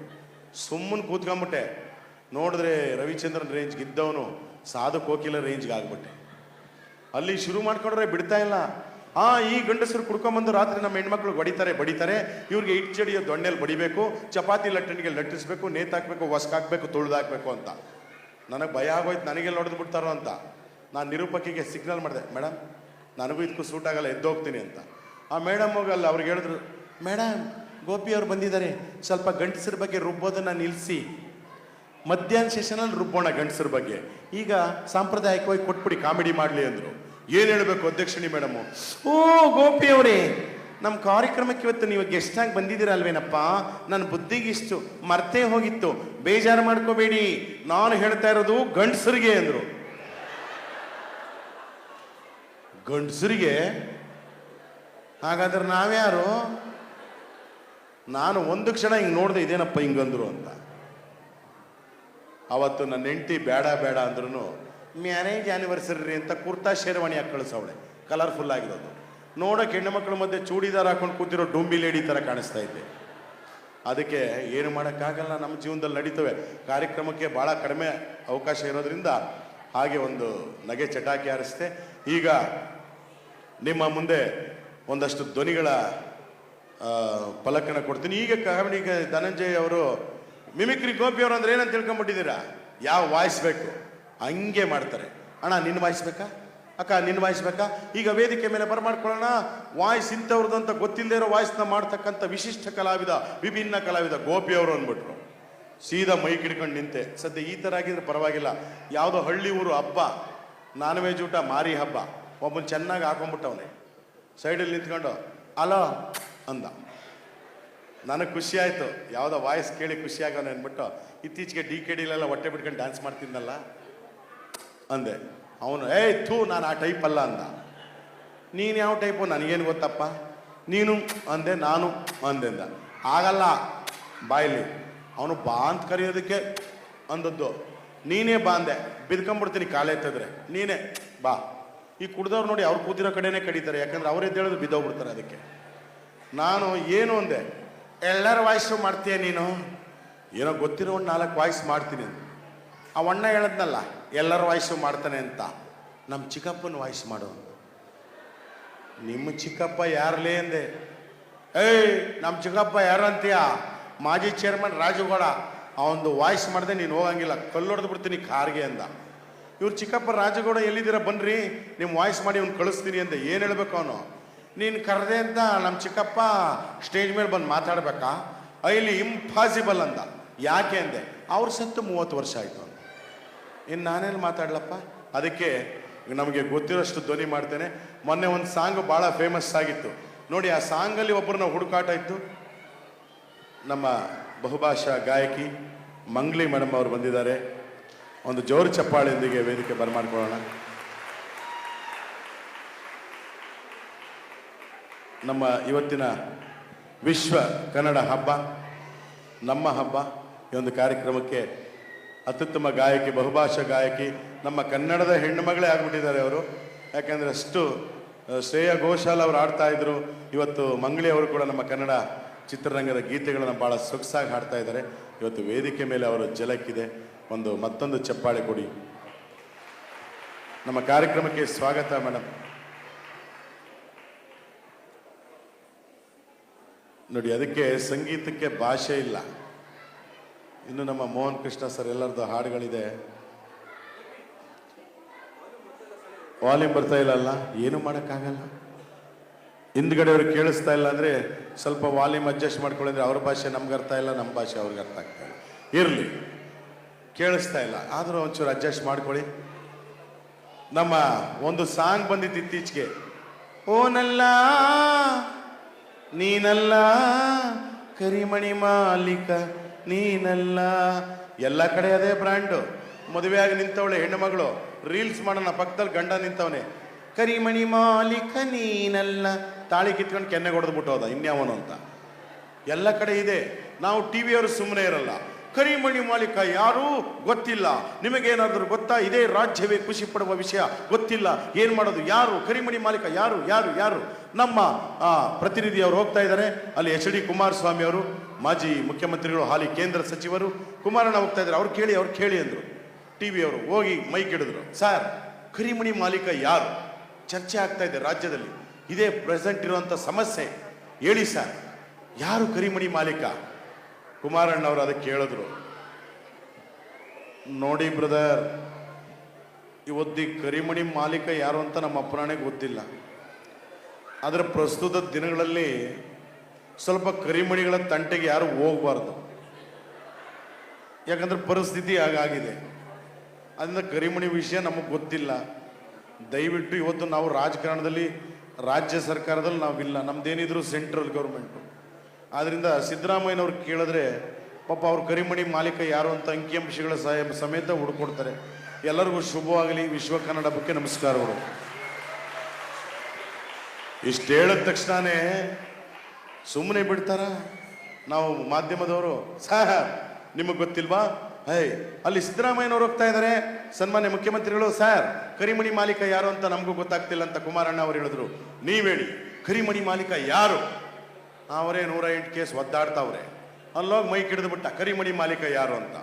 ಸುಮ್ಮನೆ ಕೂತ್ಕೊಂಬಿಟ್ಟೆ. ನೋಡಿದ್ರೆ ರವಿಚಂದ್ರನ್ ರೇಂಜ್ಗೆ ಇದ್ದವನು ಸಾಧು ಕೋಕಿಲ ರೇಂಜ್ಗೆ ಆಗ್ಬಿಟ್ಟೆ. ಅಲ್ಲಿ ಶುರು ಮಾಡ್ಕೊಂಡ್ರೆ ಬಿಡ್ತಾ ಇಲ್ಲ. ಈ ಗಂಡಸರು ಕುಡ್ಕೊಂಬಂದು ರಾತ್ರಿ ನಮ್ಮ ಹೆಣ್ಮಕ್ಳು ಬಡಿತಾರೆ, ಇವ್ರಿಗೆ ಇಟ್ಟು ಜಡಿಯೋ ದೊಣ್ಣೆಲ್ಲಿ ಬಡಿಬೇಕು, ಚಪಾತಿ ಲಟ್ಟಣಿಗೆ ಲಟ್ಟಿಸ್ಬೇಕು, ನೇತಾಕ್ಬೇಕು, ಹೊಸ್ಕಾಕ್ಬೇಕು, ತುಳಿದಾಕ್ಬೇಕು ಅಂತ. ನನಗೆ ಭಯ ಆಗೋಯ್ತು, ನನಗೆಲ್ಲ ಹೊಡೆದು ಬಿಡ್ತಾರೋ ಅಂತ. ನಾನು ನಿರೂಪಕಿಗೆ ಸಿಗ್ನಲ್ ಮಾಡಿದೆ, ಮೇಡಮ್ ನನಗೂ ಇದಕ್ಕೂ ಸೂಟ್ ಆಗಲ್ಲ, ಎದ್ದೋಗ್ತೀನಿ ಅಂತ. ಆ ಮೇಡಮ್ ಹೋಗಲ್ಲ, ಅವ್ರಿಗೆ ಹೇಳಿದ್ರು, ಮೇಡಮ್ ಗೋಪಿ ಅವ್ರು ಬಂದಿದ್ದಾರೆ, ಸ್ವಲ್ಪ ಗಂಡಸರ ಬಗ್ಗೆ ರುಬ್ಬೋದನ್ನು ನಿಲ್ಲಿಸಿ, ಮಧ್ಯಾಹ್ನ ಸೆಷನಲ್ಲಿ ರುಬ್ಬೋಣ ಗಂಡಸರ ಬಗ್ಗೆ, ಈಗ ಸಾಂಪ್ರದಾಯಿಕವಾಗಿ ಕೊಟ್ಬಿಡಿ, ಕಾಮಿಡಿ ಮಾಡಲಿ ಅಂದರು. ಏನು ಹೇಳಬೇಕು ಅಧ್ಯಕ್ಷಣಿ ಮೇಡಮು? ಓ ಗೋಪಿ ಅವರೇ, ನಮ್ಮ ಕಾರ್ಯಕ್ರಮಕ್ಕೆ ಇವತ್ತು ನೀವು ಗೆಸ್ಟಾಗಿ ಬಂದಿದ್ದೀರಲ್ವೇನಪ್ಪ, ನನ್ನ ಬುದ್ಧಿಗಿಷ್ಟು ಮರ್ತೇ ಹೋಗಿತ್ತು, ಬೇಜಾರು ಮಾಡ್ಕೋಬೇಡಿ, ನಾನು ಹೇಳ್ತಾ ಇರೋದು ಗಂಡಸರಿಗೆ ಅಂದರು. ಗಂಡಸರಿಗೆ? ಹಾಗಾದ್ರೆ ನಾವ್ಯಾರು? ನಾನು ಒಂದು ಕ್ಷಣ ಹಿಂಗೆ ನೋಡಿದೆ, ಇದೇನಪ್ಪ ಹಿಂಗಂದ್ರು ಅಂತ. ಅವತ್ತು ನನ್ನ ಹೆಂಡತಿ ಬೇಡ ಅಂದ್ರೂ ಮ್ಯಾರೇಜ್ ಆ್ಯನಿವರ್ಸರಿ ಅಂತ ಕುರ್ತಾ ಶೇರ್ವಾಣಿ ಹಾಕಿ ಕಳಿಸವಳೆ, ಕಲರ್ಫುಲ್ ಆಗಿರೋದು. ನೋಡೋಕೆ ಹೆಣ್ಣು ಮಕ್ಕಳ ಮಧ್ಯೆ ಚೂಡಿದಾರ ಹಾಕೊಂಡು ಕೂತಿರೋ ಡೊಂಬಿ ಲೇಡಿ ಥರ ಕಾಣಿಸ್ತಾ ಇದ್ದೆ. ಅದಕ್ಕೆ ಏನು ಮಾಡೋಕ್ಕಾಗಲ್ಲ, ನಮ್ಮ ಜೀವನದಲ್ಲಿ ನಡೀತವೆ. ಕಾರ್ಯಕ್ರಮಕ್ಕೆ ಭಾಳ ಕಡಿಮೆ ಅವಕಾಶ ಇರೋದ್ರಿಂದ ಹಾಗೆ ಒಂದು ನಗೆ ಚಟಾಕಿ ಹಾರಿಸ್ತೆ. ಈಗ ನಿಮ್ಮ ಮುಂದೆ ಒಂದಷ್ಟು ಧ್ವನಿಗಳ ಫಲಕನ ಕೊಡ್ತೀನಿ. ಈಗ ಕಾಮಿಡಿಗೆ ಧನಂಜಯ್ ಅವರು ಮಿಮಿಕ್ರಿ ಗೋಪಿ ಅವರು ಅಂದ್ರೆ ಏನಂತ ತಿಳ್ಕೊಂಬಿಟ್ಟಿದ್ದೀರಾ? ಯಾವ ವಾಯ್ಸ್ ಬೇಕು ಹಂಗೆ ಮಾಡ್ತಾರೆ. ಅಣ್ಣ ನಿನ್ನ ವಾಯ್ಸ್ ಬೇಕಾ, ಅಕ್ಕ ನಿನ್ನ ವಾಯ್ಸ್ ಬೇಕಾ? ಈಗ ವೇದಿಕೆ ಮೇಲೆ ಬರಮಾಡ್ಕೊಳ್ಳೋಣ. ವಾಯ್ಸ್ ಇಂಥವ್ರದ್ದು ಅಂತ ಗೊತ್ತಿಲ್ಲದೆ ಇರೋ ವಾಯ್ಸ್ನ ಮಾಡ್ತಕ್ಕಂಥ ವಿಶಿಷ್ಟ ಕಲಾವಿದ, ವಿಭಿನ್ನ ಕಲಾವಿದ ಗೋಪಿ ಅವರು ಅಂದ್ಬಿಟ್ರು. ಸೀದಾ ಮೈಕ್ ಹಿಡ್ಕೊಂಡು ನಿಂತೆ. ಸದ್ಯ ಈ ಥರ ಆಗಿದ್ರೆ ಪರವಾಗಿಲ್ಲ. ಯಾವುದೋ ಹಳ್ಳಿ ಊರು ಹಬ್ಬ, ನಾನ್ ವೆಜ್ ಊಟ, ಮಾರಿ ಹಬ್ಬ, ಒಬ್ಬನ ಚೆನ್ನಾಗಿ ಹಾಕೊಂಡ್ಬಿಟ್ಟವನೆ ಸೈಡಲ್ಲಿ ನಿಂತ್ಕೊಂಡು ಅಲೋ ಅಂದ. ನನಗೆ ಖುಷಿ ಆಯಿತು, ಯಾವುದೋ ವಾಯ್ಸ್ ಕೇಳಿ ಖುಷಿ ಆಗೋಣ ಅಂದ್ಬಿಟ್ಟು ಇತ್ತೀಚೆಗೆ DKDಲೆಲ್ಲ ಹೊಟ್ಟೆ ಬಿಟ್ಕೊಂಡು ಡ್ಯಾನ್ಸ್ ಮಾಡ್ತಿದ್ನಲ್ಲ ಅಂದೆ. ಅವನು ಏಯ್ ಥೂ ನಾನು ಆ ಟೈಪ್ ಅಲ್ಲ ಅಂದ. ನೀನು ಯಾವ ಟೈಪು ನನಗೇನು ಗೊತ್ತಪ್ಪ, ನೀನು ಅಂದೆ, ನಾನು ಅಂದೆಂದ. ಆಗಲ್ಲ ಬಾಯಲ್ಲಿ. ಅವನು ಬಾ ಅಂತ ಕರೆಯೋದಕ್ಕೆ ಅಂದದ್ದು, ನೀನೇ ಬಾ ಅಂದೆ. ಬಿದ್ಕೊಂಡ್ಬಿಡ್ತೀನಿ ಕಾಲೇ ಎತ್ತಿದ್ರೆ, ನೀನೇ ಬಾ. ಈ ಕುಡ್ದವ್ರು ನೋಡಿ ಅವ್ರು ಕೂತಿರೋ ಕಡೆನೇ ಕಡಿತಾರೆ, ಯಾಕಂದ್ರೆ ಅವ್ರು ಎದ್ದೇಳಿದ್ರು ಬಿದ್ದೋಗ್ಬಿಡ್ತಾರೆ. ಅದಕ್ಕೆ ನಾನು ಏನು ಅಂದೆ, ಎಲ್ಲರ ವಾಯ್ಸು ಮಾಡ್ತೀಯ ನೀನು? ಏನೋ ಗೊತ್ತಿರೋ ಒಂದು 4 ವಾಯ್ಸ್ ಮಾಡ್ತೀನಿ ಅಂತ. ಆ ಅಣ್ಣ ಹೇಳದ್ನಲ್ಲ ಎಲ್ಲರ ವಾಯ್ಸು ಮಾಡ್ತಾನೆ ಅಂತ, ನಮ್ಮ ಚಿಕ್ಕಪ್ಪನ ವಾಯ್ಸ್ ಮಾಡು. ನಿಮ್ಮ ಚಿಕ್ಕಪ್ಪ ಯಾರಲೇ ಅಂದೆ. ಏಯ್ ನಮ್ಮ ಚಿಕ್ಕಪ್ಪ ಯಾರು ಅಂತೀಯ? ಮಾಜಿ ಚೇರ್ಮನ್ ರಾಜುಗೌಡ. ಅವನದು ವಾಯ್ಸ್ ಮಾಡಿದೆ ನೀನು ಹೋಗಂಗಿಲ್ಲ, ಕಲ್ಲೊಡೆದು ಬಿಡ್ತೀನಿ ಕಾರ್ಗೆ ಅಂದ. ಇವ್ರು ಚಿಕ್ಕಪ್ಪ ರಾಜುಗೌಡ ಎಲ್ಲಿದ್ದೀರಾ ಬನ್ರಿ ನಿಮ್ಮ ವಾಯ್ಸ್ ಮಾಡಿ ಅವ್ನು ಕಳಿಸ್ತೀನಿ ಅಂದೆ. ಏನು ಹೇಳ್ಬೇಕು ಅವನು? ನೀನು ಕರೆದೆ ಅಂತ ನಮ್ಮ ಚಿಕ್ಕಪ್ಪ ಸ್ಟೇಜ್ ಮೇಲೆ ಬಂದು ಮಾತಾಡ್ಬೇಕಾ? ಐಲಿ ಇಂಪಾಸಿಬಲ್ ಅಂದ. ಯಾಕೆ ಅಂದೆ, ಅವ್ರು ಸತ್ತು 30 ವರ್ಷ ಆಯಿತು ಅಂತ. ಇನ್ನು ನಾನೇನು ಮಾತಾಡ್ಲಪ್ಪ? ಅದಕ್ಕೆ ನಮಗೆ ಗೊತ್ತಿರೋಷ್ಟು ಧ್ವನಿ ಮಾಡ್ತೇನೆ. ಮೊನ್ನೆ ಒಂದು ಸಾಂಗ್ ಭಾಳ ಫೇಮಸ್ ಆಗಿತ್ತು ನೋಡಿ. ಆ ಸಾಂಗಲ್ಲಿ ಒಬ್ಬರನ್ನ ಹುಡುಕಾಟ ಇತ್ತು. ನಮ್ಮ ಬಹುಭಾಷಾ ಗಾಯಕಿ ಮಂಗ್ಲಿ ಮೇಡಮ್ ಅವರು ಬಂದಿದ್ದಾರೆ. ಒಂದು ಜೋರು ಚಪ್ಪಾಳೆಯೊಂದಿಗೆ ವೇದಿಕೆ ಬರಮಾಡ್ಕೊಳ್ಳೋಣ. ನಮ್ಮ ಇವತ್ತಿನ ವಿಶ್ವ ಕನ್ನಡ ಹಬ್ಬ, ನಮ್ಮ ಹಬ್ಬ. ಈ ಒಂದು ಕಾರ್ಯಕ್ರಮಕ್ಕೆ ಅತ್ಯುತ್ತಮ ಗಾಯಕಿ, ಬಹುಭಾಷಾ ಗಾಯಕಿ, ನಮ್ಮ ಕನ್ನಡದ ಹೆಣ್ಣು ಮಗಳೇ ಆಗ್ಬಿಟ್ಟಿದ್ದಾರೆ ಅವರು. ಯಾಕೆಂದರೆ ಅಷ್ಟು ಶ್ರೇಯಾ ಘೋಷಾಲ್ ಅವರು ಆಡ್ತಾ ಇದ್ರು. ಇವತ್ತು ಮಂಗ್ಲಿ ಅವರು ಕೂಡ ನಮ್ಮ ಕನ್ನಡ ಚಿತ್ರರಂಗದ ಗೀತೆಗಳನ್ನು ಭಾಳ ಸೊಗಸಾಗಿ ಹಾಡ್ತಾ ಇದ್ದಾರೆ. ಇವತ್ತು ವೇದಿಕೆ ಮೇಲೆ ಅವರ ಝಲಕ್ಕಿದೆ. ಮತ್ತೊಂದು ಚಪ್ಪಾಳೆ ಕೊಡಿ. ನಮ್ಮ ಕಾರ್ಯಕ್ರಮಕ್ಕೆ ಸ್ವಾಗತ ಮೇಡಮ್. ನೋಡಿ, ಅದಕ್ಕೆ ಸಂಗೀತಕ್ಕೆ ಭಾಷೆ ಇಲ್ಲ. ಇನ್ನು ನಮ್ಮ ಮೋಹನ್ ಕೃಷ್ಣ ಸರ್ ಎಲ್ಲರದ್ದು ಹಾಡುಗಳಿದೆ, ವಾಲ್ಯೂಮ್ ಬರ್ತಾ ಇಲ್ಲ, ಏನು ಮಾಡೋಕ್ಕಾಗಲ್ಲ. ಹಿಂದ್ಗಡೆ ಅವ್ರಿಗೆ ಕೇಳಿಸ್ತಾ ಇಲ್ಲ ಅಂದರೆ ಸ್ವಲ್ಪ ವಾಲ್ಯೂಮ್ ಅಡ್ಜಸ್ಟ್ ಮಾಡ್ಕೊಳ್ಳಿದ್ರೆ ಅವ್ರ ಭಾಷೆ ನಮ್ಗೆ ಅರ್ಥ ಇಲ್ಲ, ನಮ್ಮ ಭಾಷೆ ಅವ್ರಿಗೆ ಅರ್ಥ ಆಗ್ತಾ ಇಲ್ಲ. ಇರಲಿ, ಕೇಳಿಸ್ತಾ ಇಲ್ಲ ಆದರೂ ಒಂಚೂರು ಅಡ್ಜಸ್ಟ್ ಮಾಡ್ಕೊಳ್ಳಿ. ನಮ್ಮ ಒಂದು ಸಾಂಗ್ ಬಂದಿತ್ತು ಇತ್ತೀಚೆಗೆ, ಓನಲ್ಲ ನೀನಲ್ಲ ಕರಿಮಣಿ ಮಾಲೀಕ ನೀನಲ್ಲ. ಎಲ್ಲ ಕಡೆ ಅದೇ ಬ್ರ್ಯಾಂಡು. ಮದುವೆಯಾಗಿ ನಿಂತವಳೆ ಹೆಣ್ಣು ಮಗಳು, ರೀಲ್ಸ್ ಮಾಡೋಣ, ಪಕ್ಕದಲ್ಲಿ ಗಂಡ ನಿಂತವನೆ, ಕರಿಮಣಿ ಮಾಲೀಕ ನೀನಲ್ಲ, ತಾಳಿ ಕಿತ್ಕೊಂಡು ಕೆನ್ನೆ ಹೊಡೆದ್ಬಿಟ್ಟು ಹೋದ ಇನ್ಯಾವನು ಅಂತ. ಎಲ್ಲ ಕಡೆ ಇದೆ. ನಾವು ಟಿವಿಯವರು ಸುಮ್ಮನೆ ಇರಲ್ಲ. ಕರಿಮಣಿ ಮಾಲೀಕ ಯಾರು ಗೊತ್ತಿಲ್ಲ, ನಿಮಗೇನಾದರೂ ಗೊತ್ತಾ? ಇದೇ ರಾಜ್ಯವೇ ಖುಷಿ ಪಡುವ ವಿಷಯ ಗೊತ್ತಿಲ್ಲ, ಏನು ಮಾಡೋದು? ಯಾರು ಕರಿಮಣಿ ಮಾಲೀಕ? ಯಾರು ಯಾರು ಯಾರು? ನಮ್ಮ ಪ್ರತಿನಿಧಿ ಅವರು ಹೋಗ್ತಾ ಇದ್ದಾರೆ. ಅಲ್ಲಿ HD ಕುಮಾರಸ್ವಾಮಿ ಅವರು, ಮಾಜಿ ಮುಖ್ಯಮಂತ್ರಿಗಳು, ಹಾಲಿ ಕೇಂದ್ರ ಸಚಿವರು ಕುಮಾರಣ್ಣ ಹೋಗ್ತಾ ಇದ್ದಾರೆ. ಅವ್ರು ಕೇಳಿ ಅಂದರು. ಟಿವಿಯವರು ಹೋಗಿ ಮೈಕ್ ಹಿಡಿದ್ರು, ಸರ್ ಕರಿಮಣಿ ಮಾಲೀಕ ಯಾರು? ಚರ್ಚೆ ಆಗ್ತಾ ಇದೆ ರಾಜ್ಯದಲ್ಲಿ, ಇದೇ ಪ್ರೆಸೆಂಟ್ ಇರುವಂಥ ಸಮಸ್ಯೆ, ಹೇಳಿ ಸರ್ ಯಾರು ಕರಿಮಣಿ ಮಾಲೀಕ? ಕುಮಾರಣ್ಣವರು ಅದಕ್ಕೆ ಹೇಳಿದ್ರು, ನೋಡಿ ಬ್ರದರ್, ಇವತ್ತಿ ಕರಿಮಣಿ ಮಾಲೀಕ ಯಾರು ಅಂತ ನಮ್ಮ ಅಪ್ಪನಾಣೆಗೆ ಗೊತ್ತಿಲ್ಲ. ಆದರೆ ಪ್ರಸ್ತುತ ದಿನಗಳಲ್ಲಿ ಸ್ವಲ್ಪ ಕರಿಮಣಿಗಳ ತಂಟೆಗೆ ಯಾರು ಹೋಗಬಾರ್ದು. ಯಾಕಂದ್ರೆ ಪರಿಸ್ಥಿತಿ ಹಾಗಾಗಿದೆ. ಅದರಿಂದ ಕರಿಮಣಿ ವಿಷಯ ನಮಗೆ ಗೊತ್ತಿಲ್ಲ. ದಯವಿಟ್ಟು ಇವತ್ತು ನಾವು ರಾಜಕಾರಣದಲ್ಲಿ, ರಾಜ್ಯ ಸರ್ಕಾರದಲ್ಲಿ ನಾವಿಲ್ಲ, ನಮ್ದೇನಿದ್ರು ಸೆಂಟ್ರಲ್ ಗೌರ್ಮೆಂಟು. ಆದ್ದರಿಂದ ಸಿದ್ದರಾಮಯ್ಯನವ್ರು ಕೇಳಿದ್ರೆ ಪಾಪ ಅವ್ರು ಕರಿಮಣಿ ಮಾಲೀಕ ಯಾರು ಅಂತ ಅಂಕಿಅಂಶಗಳ ಸಮೇತ ಹುಡುಕೊಡ್ತಾರೆ. ಎಲ್ಲರಿಗೂ ಶುಭವಾಗಲಿ. ವಿಶ್ವ ಕನ್ನಡ ಹಬ್ಬಕ್ಕೆ ನಮಸ್ಕಾರಗಳು. ಇಷ್ಟು ಹೇಳಿದ ತಕ್ಷಣನೇ ಸುಮ್ಮನೆ ಬಿಡ್ತಾರ? ನಾವು ಮಾಧ್ಯಮದವರು, ಸರ್ ನಿಮಗೆ ಗೊತ್ತಿಲ್ವಾ ಅಲ್ಲಿ ಸಿದ್ದರಾಮಯ್ಯನವರು ಹೋಗ್ತಾ ಇದ್ದಾರೆ, ಸನ್ಮಾನ್ಯ ಮುಖ್ಯಮಂತ್ರಿಗಳು, ಸರ್ ಕರಿಮಣಿ ಮಾಲೀಕ ಯಾರು ಅಂತ ನಮಗೂ ಗೊತ್ತಾಗ್ತಿಲ್ಲ ಅಂತ ಕುಮಾರಣ್ಣ ಅವರು ಹೇಳಿದ್ರು. ನೀವೇಳಿ ಕರಿಮಣಿ ಮಾಲೀಕ ಯಾರು? ಅವರೇ 108 ಕೇಸ್ ಒದ್ದಾಡ್ತಾವ್ರೆ. ಅಲ್ಲೋಗಿ ಮೈಕ್ ಹಿಡಿದು ಬಿಟ್ಟ, ಕರಿಮಣಿ ಮಾಲೀಕ ಯಾರು ಅಂತ.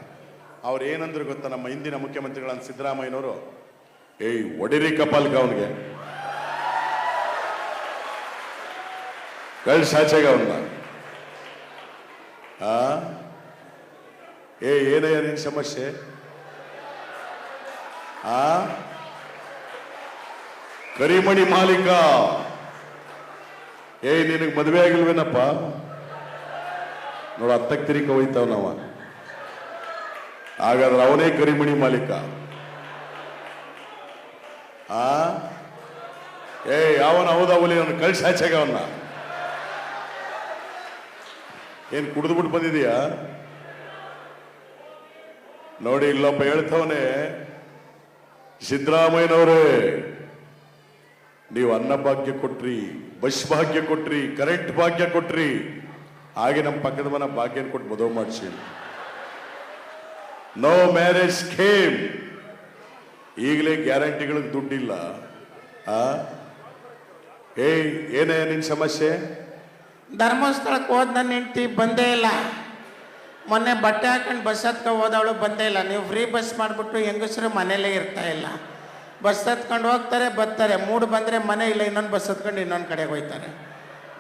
ಅವ್ರು ಏನಂದ್ರು ಗೊತ್ತಾ ನಮ್ಮ ಹಿಂದಿನ ಮುಖ್ಯಮಂತ್ರಿಗಳನ್ನ ಸಿದ್ದರಾಮಯ್ಯನವರು? ಒಡಿರಿ ಕಪಾಲ್ಗ ಅವನಿಗೆ, ಕಳ್ಸಾಚೆಗ ಅವನ್ನ. ಏನಯ್ಯ ನಿನ್ ಸಮಸ್ಯೆ? ಕರಿಮಣಿ ಮಾಲೀಕ ನಿನಗೆ ಮದುವೆ ಆಗಿಲ್ವೇನಪ್ಪ? ನೋಡ ಹತ್ತಕ್ಕೆ ತಿರಿಕ ಹೋಯ್ತಾವ ನಾವ. ಹಾಗಾದ್ರೆ ಅವನೇ ಕರಿಮಣಿ ಮಾಲೀಕ. ಯಾವನ ಹೌದಾ ಹುಲಿ? ಅವನು ಕಳ್ಸಾಚಾಗ ಅವನ್ನ. ಏನ್ ಕುಡಿದ್ಬಿಟ್ಟು ಬಂದಿದೀಯಾ? ನೋಡಿ ಇಲ್ಲೊಬ್ಬ ಹೇಳ್ತವನೆ, ಸಿದ್ದರಾಮಯ್ಯನವರೇ ನೀವು ಅನ್ನ ಭಾಗ್ಯ ಕೊಟ್ರಿ, ಬಸ್ ಭಾಗ್ಯ ಕೊಟ್ರಿ, ಕರೆಂಟ್ ಭಾಗ್ಯ ಕೊಟ್ರಿ, ಹಾಗೆ ನಮ್ಮ ಪಕ್ಕದ ಮನ ಭಾಗ್ಯನ ಕೊಟ್ಟು ಮದುವೆ ಮಾಡಿಸಿ. No marriage scheme. ಈಗಲೇ ಗ್ಯಾರಂಟಿಗಳಿಗೆ ದುಡ್ಡಿಲ್ಲ. ಏನೇ ನಿನ್ ಸಮಸ್ಯೆ? ಧರ್ಮಸ್ಥಳಕ್ಕೆ ಹೋದ್ ನನ್ನ ಹೆಂಡತಿ ಬಂದೇ ಇಲ್ಲ. ಮೊನ್ನೆ ಬಟ್ಟೆ ಹಾಕೊಂಡು ಬಸ್ ಹತ್ಕೊ ಹೋದವಳು ಬಂದೇ ಇಲ್ಲ. ನೀವು ಫ್ರೀ ಬಸ್ ಮಾಡಿಬಿಟ್ಟು ಹೆಂಗಸರು ಮನೇಲೇ ಇರ್ತಾ ಇಲ್ಲ. ಬಸ್ ಹತ್ಕೊಂಡು ಹೋಗ್ತಾರೆ, ಬರ್ತಾರೆ. ಮೂಡು ಬಂದರೆ ಮನೆ ಇಲ್ಲ, ಇನ್ನೊಂದು ಬಸ್ ಹತ್ಕೊಂಡು ಇನ್ನೊಂದು ಕಡೆಗೆ ಹೋಗ್ತಾರೆ.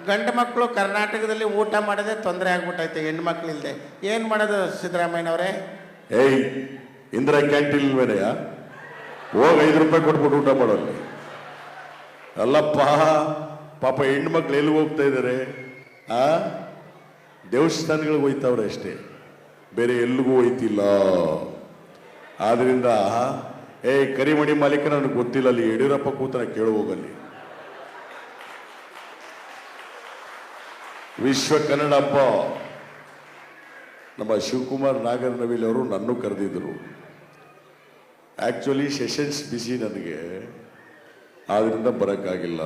ಗಂಡು ಮಕ್ಕಳು ಕರ್ನಾಟಕದಲ್ಲಿ ಊಟ ಮಾಡೋದೇ ತೊಂದರೆ ಆಗ್ಬಿಟ್ಟೈತೆ, ಹೆಣ್ಮಕ್ಳು ಇಲ್ಲದೆ. ಏನು ಮಾಡೋದು ಸಿದ್ದರಾಮಯ್ಯನವರೇ? ಇಂದಿರಾ ಕ್ಯಾಂಟೀನ್ ಇಲ್ವೇನೆಯ? ಹೋಗಿ 5 ರೂಪಾಯಿ ಕೊಟ್ಬಿಟ್ಟು ಊಟ ಮಾಡೋಲ್ಲ. ಅಲ್ಲಪ್ಪ, ಪಾಪ ಹೆಣ್ಮಕ್ಳು ಎಲ್ಲಿ ಹೋಗ್ತಾ ಇದ್ದಾರೆ? ದೇವಸ್ಥಾನಗಳಿಗೆ ಹೋಯ್ತವ್ರೆ ಅಷ್ಟೇ, ಬೇರೆ ಎಲ್ಲಿಗೂ ಹೋಯ್ತಿಲ್ಲ. ಆದ್ರಿಂದ ಕರಿಮಣಿ ಮಾಲೀಕ ನನಗೆ ಗೊತ್ತಿಲ್ಲ, ಅಲ್ಲಿ ಯಡಿಯೂರಪ್ಪ ಕೂತನ ಕೇಳು ಹೋಗಲ್ಲಿ. ವಿಶ್ವ ಕನ್ನಡ ಹಬ್ಬ ನಮ್ಮ ಶಿವಕುಮಾರ್ ನಾಗರನವಿಲ್ ಅವರು ನನ್ನೂ ಕರೆದಿದ್ರು. ಆಕ್ಚುಲಿ ಸೆಷನ್ಸ್ ಬಿಸಿ ನನಗೆ, ಆದ್ರಿಂದ ಬರೋಕ್ಕಾಗಿಲ್ಲ.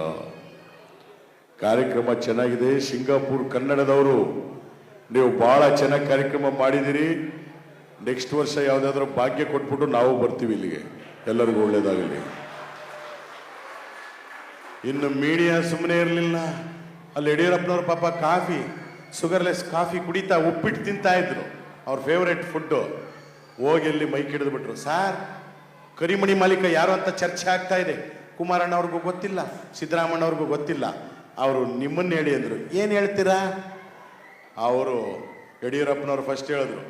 ಕಾರ್ಯಕ್ರಮ ಚೆನ್ನಾಗಿದೆ. ಸಿಂಗಾಪುರ್ ಕನ್ನಡದವರು ನೀವು ಬಹಳ ಚೆನ್ನಾಗಿ ಕಾರ್ಯಕ್ರಮ ಮಾಡಿದಿರಿ. ನೆಕ್ಸ್ಟ್ ವರ್ಷ ಯಾವುದಾದ್ರೂ ಭಾಗ್ಯ ಕೊಟ್ಬಿಟ್ಟು ನಾವು ಬರ್ತೀವಿ ಇಲ್ಲಿಗೆ. ಎಲ್ಲರಿಗೂ ಒಳ್ಳೇದಾಗಲಿ. ಇನ್ನು ಮೀಡಿಯಾ ಸುಮ್ಮನೆ ಇರಲಿಲ್ಲ. ಅಲ್ಲಿ ಯಡಿಯೂರಪ್ಪನವ್ರ ಪಾಪ ಕಾಫಿ, ಶುಗರ್ಲೆಸ್ ಕಾಫಿ ಕುಡಿತಾ ಉಪ್ಪಿಟ್ಟು ತಿಂತಾ ಇದ್ರು, ಅವ್ರ ಫೇವ್ರೆಟ್ ಫುಡ್ಡು. ಹೋಗಿ ಅಲ್ಲಿ ಮೈಕ್ ಹಿಡಿದು ಬಿಟ್ರು. ಸಾರ್ ಕರಿಮಣಿ ಮಾಲೀಕ ಯಾರು ಅಂತ ಚರ್ಚೆ ಆಗ್ತಾ ಇದೆ. ಕುಮಾರಣ್ಣ ಅವ್ರಿಗೂ ಗೊತ್ತಿಲ್ಲ, ಸಿದ್ದರಾಮಣ್ಣವ್ರಿಗೂ ಗೊತ್ತಿಲ್ಲ. ಅವರು ನಿಮ್ಮನ್ನು ಹೇಳಿ ಅಂದರು. ಏನು ಹೇಳ್ತೀರಾ? ಅವರು ಯಡಿಯೂರಪ್ಪನವ್ರು ಫಸ್ಟ್ ಹೇಳಿದ್ರು,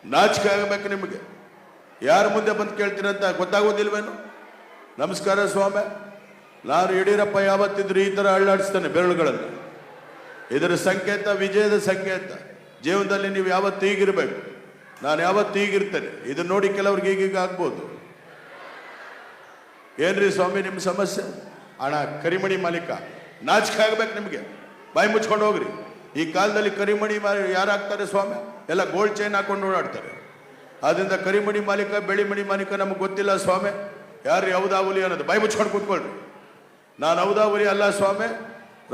ನಾಚಿಕೆ ಆಗಬೇಕು ನಿಮಗೆ, ಯಾರ ಮುಂದೆ ಬಂದು ಕೇಳ್ತೀರಂತ ಗೊತ್ತಾಗೋದಿಲ್ವೇನು? ನಮಸ್ಕಾರ ಸ್ವಾಮಿ, ನಾನು ಯಡಿಯೂರಪ್ಪ ಯಾವತ್ತಿದ್ರು ಈ ಥರ ಅಳ್ಳಾಡಿಸ್ತಾನೆ ಬೆರಳುಗಳನ್ನು. ಇದರ ಸಂಕೇತ ವಿಜಯದ ಸಂಕೇತ. ಜೀವನದಲ್ಲಿ ನೀವು ಯಾವತ್ತು ಹೀಗಿರ್ಬೇಕು, ನಾನು ಯಾವತ್ತು ಹೀಗಿರ್ತೇನೆ. ಇದನ್ನ ನೋಡಿ ಕೆಲವ್ರಿಗೆ ಈಗೀಗ ಆಗ್ಬೋದು. ಏನ್ರಿ ಸ್ವಾಮಿ ನಿಮ್ಮ ಸಮಸ್ಯೆ? ಅಣ್ಣ ಕರಿಮಣಿ ಮಾಲೀಕ, ನಾಚಿಕೆ ಆಗ್ಬೇಕು ನಿಮಗೆ, ಬಾಯಿ ಮುಚ್ಕೊಂಡು ಹೋಗ್ರಿ. ಈ ಕಾಲದಲ್ಲಿ ಕರಿಮಣಿ ಯಾರಾಗ್ತಾರೆ ಸ್ವಾಮಿ? ಎಲ್ಲ ಗೋಲ್ಡ್ ಚೈನ್ ಹಾಕೊಂಡು ಓಡಾಡ್ತಾರೆ. ಆದ್ರಿಂದ ಕರಿಮಣಿ ಮಾಲೀಕ, ಬೆಳಿಮಣಿ ಮಾಲೀಕ ನಮಗೆ ಗೊತ್ತಿಲ್ಲ ಸ್ವಾಮಿ. ಯಾರು ಯಾವುದಾವುಲಿ ಅನ್ನೋದು, ಬಾಯಿ ಮುಚ್ಕೊಂಡು ಕೂತ್ಕೊಳ್ರಿ. ನಾನು ಹೌದಾವುಲಿ ಅಲ್ಲ ಸ್ವಾಮಿ,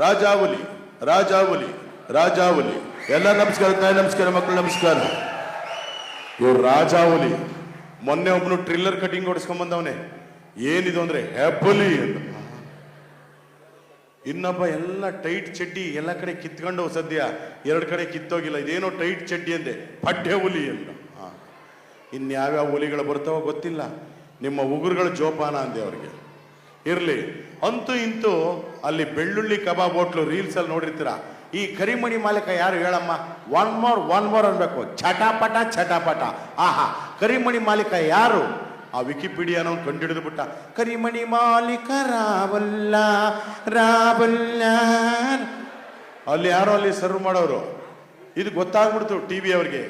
ರಾಜಾವುಲಿ, ರಾಜಾವುಲಿ, ರಾಜಾವುಲಿ. ಎಲ್ಲ ನಮಸ್ಕಾರ ತಾಯಿ, ನಮಸ್ಕಾರ ಮಕ್ಕಳು, ನಮಸ್ಕಾರ. ಇವ್ರು ರಾಜಾವುಲಿ. ಮೊನ್ನೆ ಒಬ್ಬನು ಟ್ರಿಲ್ಲರ್ ಕಟಿಂಗ್ ಹೊಡಿಸ್ಕೊಂಡ್ಬಂದವನೇ. ಏನಿದು ಅಂದ್ರೆ ಹೆಬ್ಬಲಿ ಅಂತ. ಇನ್ನೊಬ್ಬ ಎಲ್ಲ ಟೈಟ್ ಚಡ್ಡಿ, ಎಲ್ಲ ಕಡೆ ಕಿತ್ಕೊಂಡು ಸದ್ಯ 2 ಕಡೆ ಕಿತ್ತೋಗಿಲ್ಲ. ಇದೇನೋ ಟೈಟ್ ಚಡ್ಡಿ ಅಂದೆ, ಪಡ್ಡೆ ಹುಲಿ ಅಂತ. ಇನ್ಯಾವ್ಯಾವ ಹುಲಿಗಳು ಬರ್ತಾವೋ ಗೊತ್ತಿಲ್ಲ. ನಿಮ್ಮ ಉಗುರುಗಳ ಜೋಪಾನ ಅಂದೆ ಅವ್ರಿಗೆ. ಇರ್ಲಿ, ಅಂತೂ ಇಂತೂ ಅಲ್ಲಿ ಬೆಳ್ಳುಳ್ಳಿ ಕಬಾಬ್ ಹೋಟ್ಲು ರೀಲ್ಸ್ ಅಲ್ಲಿ ನೋಡಿರ್ತೀರ. ಈ ಕರಿಮಣಿ ಮಾಲೀಕ ಯಾರು ಹೇಳಮ್ಮ? ಒನ್ ಮೋರ್ ಅನ್ಬೇಕು, ಚಟಾಪಟ ಚಟಾಪಟ. ಆಹಾ, ಕರಿಮಣಿ ಮಾಲೀಕ ಯಾರು? ಆ ವಿಕಿಪೀಡಿಯಾನ ಕಂಡಿಡಿದು ಬಿಟ್ಟ. ಕರಿಮಣಿ ಮಾಲೀಕ ರಾವಲ್ಲ ರಾವಲ್ಲ. ಅಲ್ಲಿ ಯಾರೋ ಅಲ್ಲಿ ಸರ್ವ್ ಮಾಡೋರು. ಇದು ಗೊತ್ತಾಗ್ಬಿಡ್ತು ಟಿವಿ ಅವ್ರಿಗೆ.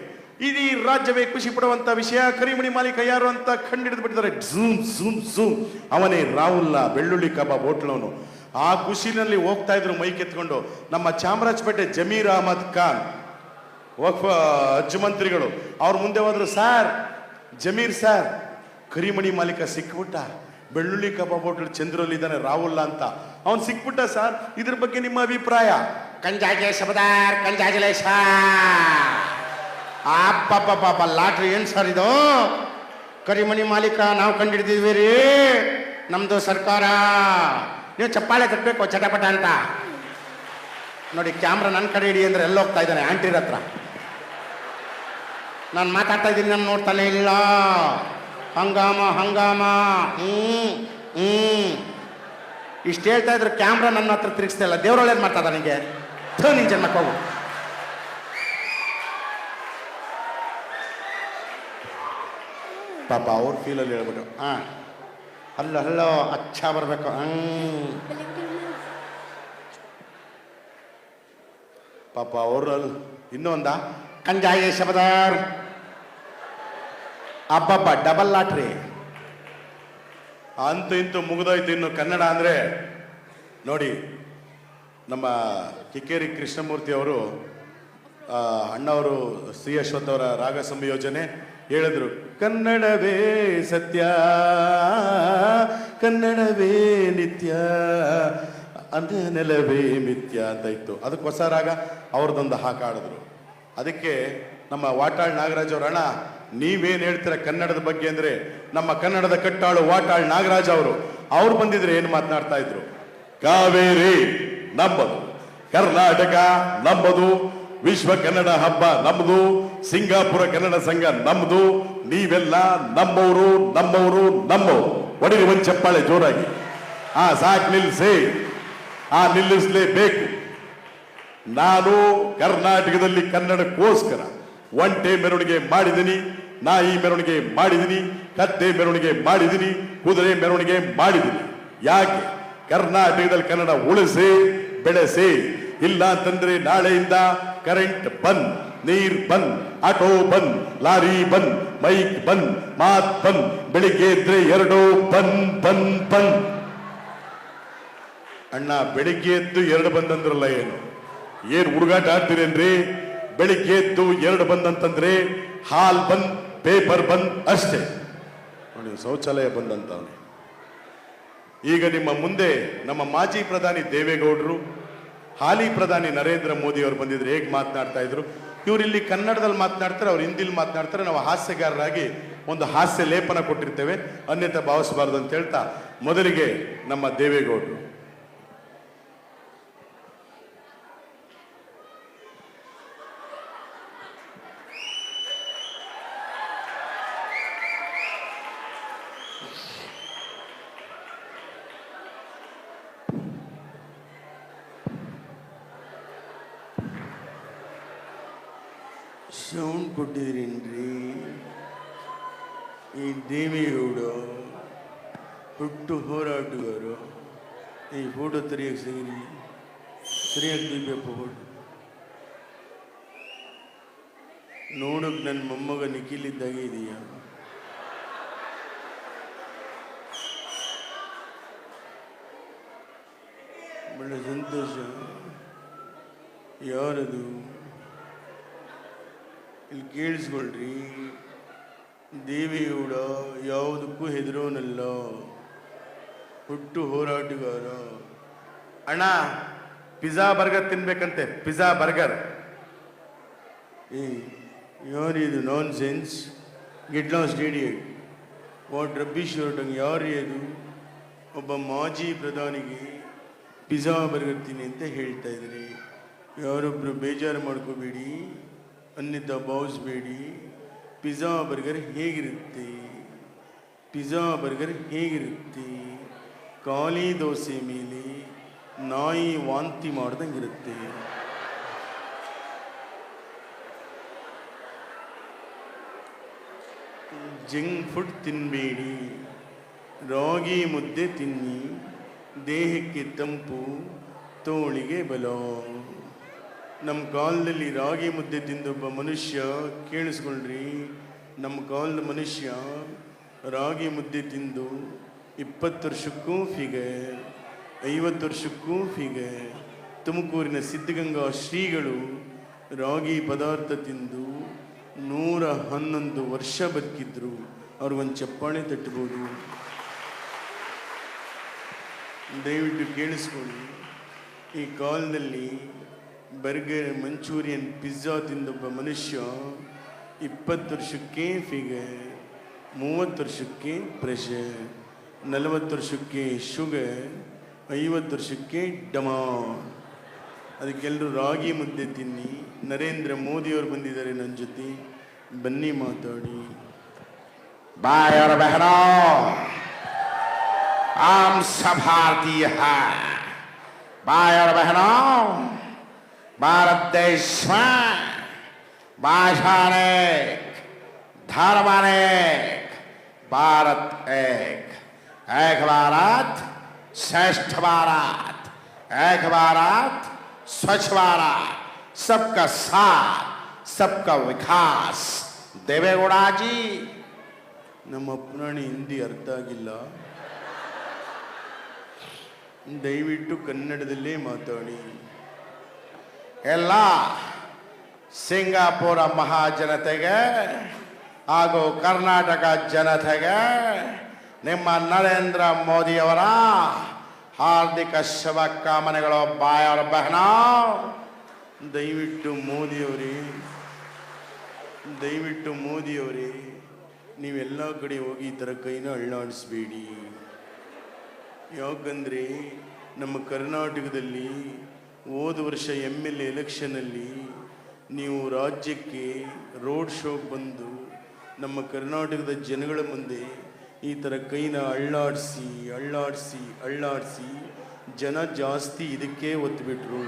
ಇಡೀ ರಾಜ್ಯವೇ ಖುಷಿ ಪಡುವಂತ ವಿಷಯ. ಕರಿಮಣಿ ಮಾಲೀಕ ಯಾರು ಅಂತ ಕಂಡಿಡಿದು ಬಿಡ್ತಾರೆ. Zoom zoom zoom. ಅವನೇ ರಾಹುಲ್ಲ ಬೆಳ್ಳುಳ್ಳಿ ಕಬಾಬ್ ಹೋಟ್ಲವನು. ಆ ಖುಷಿನಲ್ಲಿ ಹೋಗ್ತಾ ಇದ್ರು ಮೈಕ್ ಎತ್ಕೊಂಡು. ನಮ್ಮ ಚಾಮರಾಜಪೇಟೆ ಜಮೀರ್ ಅಹಮದ್ ಖಾನ್ ವಕ್ಫ್ ಮಂತ್ರಿಗಳು ಅವ್ರ ಮುಂದೆ ಹೋದ್ರು. ಸಾರ್ ಜಮೀರ್ ಸಾರ್, ಕರಿಮಣಿ ಮಾಲೀಕ ಸಿಕ್ಬಿಟ್ಟ, ಬೆಳ್ಳುಳ್ಳಿ ಕಬಾಬ್ ಹೋಟ್ಲ್ ಚಂದ್ರಲ್ಲಿ ಇದ್ದಾನೆ ರಾಹುಲ್ಲ ಅಂತ. ಅವನ್ ಸಿಕ್ಬಿಟ್ಟ ಸರ್, ಇದ್ರ ಬಗ್ಗೆ ನಿಮ್ಮ ಅಭಿಪ್ರಾಯ? ಕಂಜಾಜೆ ಶಬದಾರ್ ಕಂಜಾಜಲೇಶ. ಪಾಪ ಲಾಟ್ರಿ ಏನು ಸರ್ ಇದು? ಕರಿಮಣಿ ಮಾಲೀಕ ನಾವು ಕಂಡಿಡ್ದಿದ್ವಿ ರೀ, ನಮ್ದು ಸರ್ಕಾರ. ನೀವು ಚಪ್ಪಾಳೆ ತಟ್ಟಬೇಕು ಚಟಪಟ ಅಂತ. ನೋಡಿ ಕ್ಯಾಮ್ರಾ ನನ್ನ ಕಡೆ ಇಡಿ ಅಂದ್ರೆ ಎಲ್ಲ ಹೋಗ್ತಾ ಇದ್ದಾನೆ ಆಂಟಿರ ಹತ್ರ. ನಾನು ಮಾತಾಡ್ತಾ ಇದ್ದೀನಿ, ನಾನು ನೋಡ್ತಾನೆ ಇಲ್ಲ. ಹಂಗಾಮ ಇಷ್ಟು ಹೇಳ್ತಾ ಇದ್ರು, ಕ್ಯಾಮ್ರಾ ನನ್ನ ಹತ್ರ ತಿರುಗಿಸ್ತಾ ಇಲ್ಲ. ದೇವ್ರೊಳ್ಳೇದು ಮಾಡ್ತಾ ನನಗೆ ನೀನು ಜನ್ಮಕ್ಕೆ ಹೋಗು. ಪಾಪ ಅವ್ರ ಫೀಲಲ್ಲಿ ಹೇಳ್ಬಿಟ್ಟು ಹಲ್ಲೋ ಅಚ್ಚ ಬರಬೇಕು. ಪಾಪ ಅವರು ಇನ್ನೊಂದ ಕಂಜಾಯ ಶಬದಾರ್ ಅಬ್ಬಬ್ಬ ಡಬಲ್ ಲಾಟ್ರಿ ಅಂತೂ ಇಂತೂ ಮುಗಿದೋಯ್ತು. ಇನ್ನು ಕನ್ನಡ ಅಂದರೆ ನೋಡಿ, ನಮ್ಮ ಕಿಕ್ಕೇರಿ ಕೃಷ್ಣಮೂರ್ತಿ ಅವರು ಅಣ್ಣವರು ಶ್ರೀ ಅಶ್ವಥ್ ಅವರ ರಾಗ ಸಂಯೋಜನೆ ಹೇಳಿದ್ರು, ಕನ್ನಡವೇ ಸತ್ಯ ಕನ್ನಡವೇ ನಿತ್ಯ ನೆಲವೇ ಮಿಥ್ಯ ಅಂತ ಇತ್ತು. ಅದಕ್ಕೆ ಹೊಸ ರಾಗ ಅವ್ರದ್ದೊಂದು ಹಾಕಾಡಿದ್ರು. ಅದಕ್ಕೆ ನಮ್ಮ ವಾಟಾಳ್ ನಾಗರಾಜ್ ಅವ್ರ ಅಣ್ಣ ನೀವೇನು ಹೇಳ್ತೀರ ಕನ್ನಡದ ಬಗ್ಗೆ ಅಂದರೆ, ನಮ್ಮ ಕನ್ನಡದ ಕಟ್ಟಾಳು ವಾಟಾಳ್ ನಾಗರಾಜ್ ಅವ್ರು ಬಂದಿದ್ರೆ ಏನು ಮಾತನಾಡ್ತಾ ಇದ್ರು? ಕಾವೇರಿ ನಮ್ಮದು, ಕರ್ನಾಟಕ ನಮ್ಮದು, ವಿಶ್ವ ಕನ್ನಡ ಹಬ್ಬ ನಮ್ಮದು, ಸಿಂಗಾಪುರ ಕನ್ನಡ ಸಂಘ ನಮ್ಮದು, ನೀವೆಲ್ಲ ನಮ್ಮವರು ನಮ್ಮವರು ನಮ್ಮವರು. ಒಡಿರಿ ಒಂದು ಚಪ್ಪಾಳೆ ಜೋರಾಗಿ. ಸಾಕು ನಿಲ್ಲಿಸಿ, ನಿಲ್ಲಿಸಲೇಬೇಕು. ನಾನು ಕರ್ನಾಟಕದಲ್ಲಿ ಕನ್ನಡಕ್ಕೋಸ್ಕರ ಒಂಟೆ ಮೆರವಣಿಗೆ ಮಾಡಿದ್ದೀನಿ, ನಾಯಿ ಮೆರವಣಿಗೆ ಮಾಡಿದ್ದೀನಿ, ಕತ್ತೆ ಮೆರವಣಿಗೆ ಮಾಡಿದ್ದೀನಿ, ಕುದುರೆ ಮೆರವಣಿಗೆ ಮಾಡಿದ್ದೀನಿ. ಯಾಕೆ? ಕರ್ನಾಟಕದಲ್ಲಿ ಕನ್ನಡ ಉಳಿಸಿ ಬೆಳೆಸಿ. ಇಲ್ಲ ಅಂತಂದ್ರೆ ನಾಳೆಯಿಂದ ಕರೆಂಟ್ ಬಂದ್, ನೀರ್ ಬಂದ್, ಆಟೋ ಬಂದ್, ಲಾರಿ ಬಂದ್, ಮೈಕ್ ಬಂದ್, ಮಾತ್ ಬಂದ್, ಬೆಳಿಗ್ಗೆ ಇದ್ರೆ ಎರಡು ಬಂದ್. ಅಣ್ಣ ಬೆಳಿಗ್ಗೆ ಎದ್ದು ಎರಡು ಬಂದಂದ್ರಲ್ಲ, ಏನು ಹುಡುಗಾಟ ಆಡ್ತೀರೇನ್ರಿ? ಬೆಳಿಗ್ಗೆ ಎದ್ದು ಎರಡು ಬಂದಂತಂದ್ರೆ ಹಾಲ್ ಬಂದ್, ಪೇಪರ್ ಬಂದ್ ಅಷ್ಟೇ. ನೋಡಿ, ಶೌಚಾಲಯ ಬಂದಂತವನೇ. ಈಗ ನಿಮ್ಮ ಮುಂದೆ ನಮ್ಮ ಮಾಜಿ ಪ್ರಧಾನಿ ದೇವೇಗೌಡರು, ಹಾಲಿ ಪ್ರಧಾನಿ ನರೇಂದ್ರ ಮೋದಿ ಅವರು ಬಂದಿದ್ರು. ಹೇಗೆ ಮಾತನಾಡ್ತಾ ಇದ್ರು? ಇವ್ರು ಇಲ್ಲಿ ಕನ್ನಡದಲ್ಲಿ ಮಾತನಾಡ್ತಾರೆ, ಅವ್ರು ಹಿಂದಿಲಿ ಮಾತನಾಡ್ತಾರೆ. ನಾವು ಹಾಸ್ಯಗಾರರಾಗಿ ಒಂದು ಹಾಸ್ಯ ಲೇಪನ ಕೊಟ್ಟಿರ್ತೇವೆ, ಅನ್ಯತಾ ಭಾವಿಸಬಾರದು ಅಂತ ಹೇಳ್ತಾ ಮೊದಲಿಗೆ ನಮ್ಮ ದೇವೇಗೌಡರು. ಸೌಂಡ್ ಕೊಟ್ಟಿದ್ರೇನ್ರಿ? ಈ ದೇವೇಗೌಡ ಹುಟ್ಟು ಹೋರಾಟಗಾರ. ಈ ಫೋಟೋ ತೆರೆಯಕ್ಕೆ ಸರಿಯಾಗಿ ದೀಪಪ್ಪ ಫೋಟೋ ನೋಡಕ್ ನನ್ನ ಮೊಮ್ಮಗ ನಿಖಿಲ್ ಇದ್ದಾಗೆ ಇದೆಯಾ? ಒಳ್ಳೆ ಸಂತೋಷ. ಯಾರದು? ಇಲ್ಲಿ ಕೇಳಿಸ್ಕೊಳ್ರಿ. ದೇವೇಗೌಡ ಯಾವುದಕ್ಕೂ ಹೆದರೋನಲ್ಲ, ಹುಟ್ಟು ಹೋರಾಟಗಾರ. ಅಣ್ಣ ಪಿಜ್ಜಾ ಬರ್ಗರ್ ತಿನ್ಬೇಕಂತೆ, ಪಿಜ್ಜಾ ಬರ್ಗರ್. ಯಾರಿದು nonsense? Get lost idiot. What rubbish ಹೊರಟಂಗೆ ಯಾರು ಅದು? ಒಬ್ಬ ಮಾಜಿ ಪ್ರಧಾನಿಗೆ ಪಿಜ್ಜಾ ಬರ್ಗರ್ ತಿನ್ನಿ ಅಂತ ಹೇಳ್ತಾ ಇದ್ರಿ. ಯಾರೊಬ್ರು ಬೇಜಾರು ಮಾಡ್ಕೋಬೇಡಿ, ಅನ್ಯತಾ ಭಾವಿಸ್ಬೇಡಿ. ಪಿಜ್ಜಾ ಬರ್ಗರ್ ಹೇಗಿರುತ್ತೆ? ಪಿಜ್ಜಾ ಬರ್ಗರ್ ಹೇಗಿರುತ್ತೆ? ಖಾಲಿ ದೋಸೆ ಮೇಲೆ ನಾಯಿ ವಾಂತಿ ಮಾಡ್ದಂಗಿರುತ್ತೆ. ಜಂಕ್ ಫುಡ್ ತಿನ್ನಬೇಡಿ, ರಾಗಿ ಮುದ್ದೆ ತಿನ್ನಿ, ದೇಹಕ್ಕೆ ತಂಪು, ತೋಳಿಗೆ ಬಲ. ನಮ್ಮ ಕಾಲದಲ್ಲಿ ರಾಗಿ ಮುದ್ದೆ ತಿಂದೊಬ್ಬ ಮನುಷ್ಯ, ಕೇಳಿಸ್ಕೊಳ್ರಿ, ನಮ್ಮ ಕಾಲದ ಮನುಷ್ಯ ರಾಗಿ ಮುದ್ದೆ ತಿಂದು 20 ವರ್ಷಕ್ಕೂ ಫಿಗರ್, 50 ವರ್ಷಕ್ಕೂ ಫಿಗರ್. ತುಮಕೂರಿನ ಸಿದ್ಧಗಂಗಾ ಶ್ರೀಗಳು ರಾಗಿ ಪದಾರ್ಥ ತಿಂದು 111 ವರ್ಷ ಬದುಕಿದ್ರು. ಅವ್ರಿಗೊಂದು ಚಪ್ಪಾಳೆ ತಟ್ಟಬಹುದು. ದಯವಿಟ್ಟು ಕೇಳಿಸ್ಕೊಳ್ಳಿ. ಈ ಕಾಲದಲ್ಲಿ ಬರ್ಗರ್, ಮಂಚೂರಿಯನ್, ಪಿಜ್ಜಾ ತಿಂದೊಬ್ಬ ಮನುಷ್ಯ 20 ವರ್ಷಕ್ಕೆ ಫಿಗರ್, 30 ವರ್ಷಕ್ಕೆ ಪ್ರೆಷರ್, 40 ವರ್ಷಕ್ಕೆ ಶುಗರ್, 50 ವರ್ಷಕ್ಕೆ ಡಮಾನ್. ಅದಕ್ಕೆಲ್ಲರೂ ರಾಗಿ ಮುದ್ದೆ ತಿನ್ನಿ. ನರೇಂದ್ರ ಮೋದಿಯವರು ಬಂದಿದ್ದಾರೆ ನನ್ನ ಜೊತೆ, ಬನ್ನಿ ಮಾತಾಡಿ. भाई और बहनों, हम सब भारतीय हैं. भाई और बहनों, भारत देश में भाषा अनेक, धर्म अनेक, भारत एक. एक भारत श्रेष्ठ भारत, एक भारत स्वच्छ भारत, सबका साथ, सबका विकास. देवेगौड़ा जी, ನಮ್ಮ ಅಪ್ಪನಾಣಿ ಹಿಂದಿ ಅರ್ಥ ಆಗಿಲ್ಲ, ದಯವಿಟ್ಟು ಕನ್ನಡದಲ್ಲೇ ಮಾತಾಡಿ. ಎಲ್ಲ ಸಿಂಗಾಪುರ ಮಹಾಜನತೆಗೆ ಹಾಗೂ ಕರ್ನಾಟಕ ಜನತೆಗೆ ನಿಮ್ಮ ನರೇಂದ್ರ ಮೋದಿಯವರ ಹಾರ್ದಿಕ ಶುಭಕಾಮನೆಗಳು. ಬಾಯವ್ರ ಬಹನ, ದಯವಿಟ್ಟು ಮೋದಿಯವರೇ ನೀವೆಲ್ಲ ಕಡೆ ಹೋಗಿ ಈ ಥರ ಕೈನ ಅಳ್ಳಾಡಿಸ್ಬೇಡಿ. ಯಾಕಂದರೆ ನಮ್ಮ ಕರ್ನಾಟಕದಲ್ಲಿ ಹೋದ ವರ್ಷ MLA ಎಲೆಕ್ಷನಲ್ಲಿ ನೀವು ರಾಜ್ಯಕ್ಕೆ ರೋಡ್ ಶೋಗೆ ಬಂದು ನಮ್ಮ ಕರ್ನಾಟಕದ ಜನಗಳ ಮುಂದೆ ಈ ಥರ ಕೈನ ಅಳ್ಳಾಡಿಸಿ ಜನ ಜಾಸ್ತಿ ಇದಕ್ಕೆ ಒತ್ತುಬಿಟ್ರು.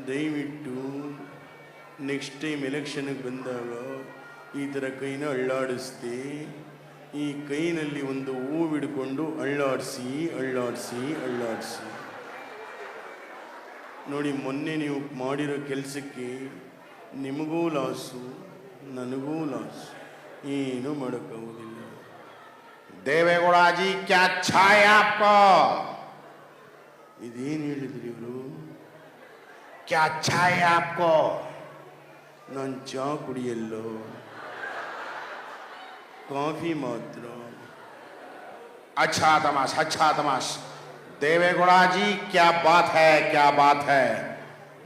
ದಯವಿಟ್ಟು ನೆಕ್ಸ್ಟ್ ಟೈಮ್ ಎಲೆಕ್ಷನ್ಗೆ ಬಂದಾಗ ಈ ಥರ ಕೈನ ಅಳ್ಳಾಡಿಸ್ದೆ, ಈ ಕೈನಲ್ಲಿ ಒಂದು ಹೂವು ಹಿಡ್ಕೊಂಡು ಅಳ್ಳಾಡಿಸಿ. ನೋಡಿ, ಮೊನ್ನೆ ನೀವು ಮಾಡಿರೋ ಕೆಲಸಕ್ಕೆ ನಿಮಗೂ ಲಾಸು, ನನಗೂ ಲಾಸು, ಏನೂ ಮಾಡೋಕ್ಕಾಗೋದಿಲ್ಲ. ದೇವೇಗೌಡ ಜಿ ಕ್ಯಾ ಛಾಯ ಆಪ್ಕೋ? ಇದೇನು ಹೇಳಿದ್ರಿ ಇವರು? क्या अच्छा है आपको? ನಾನು ಚಾ ಕುಡಿಯಲ್ಲೋ, ಕಾಫಿ ಮಾತ್ರ. अच्छा तमाश. देवेगौड़ा जी क्या बात है?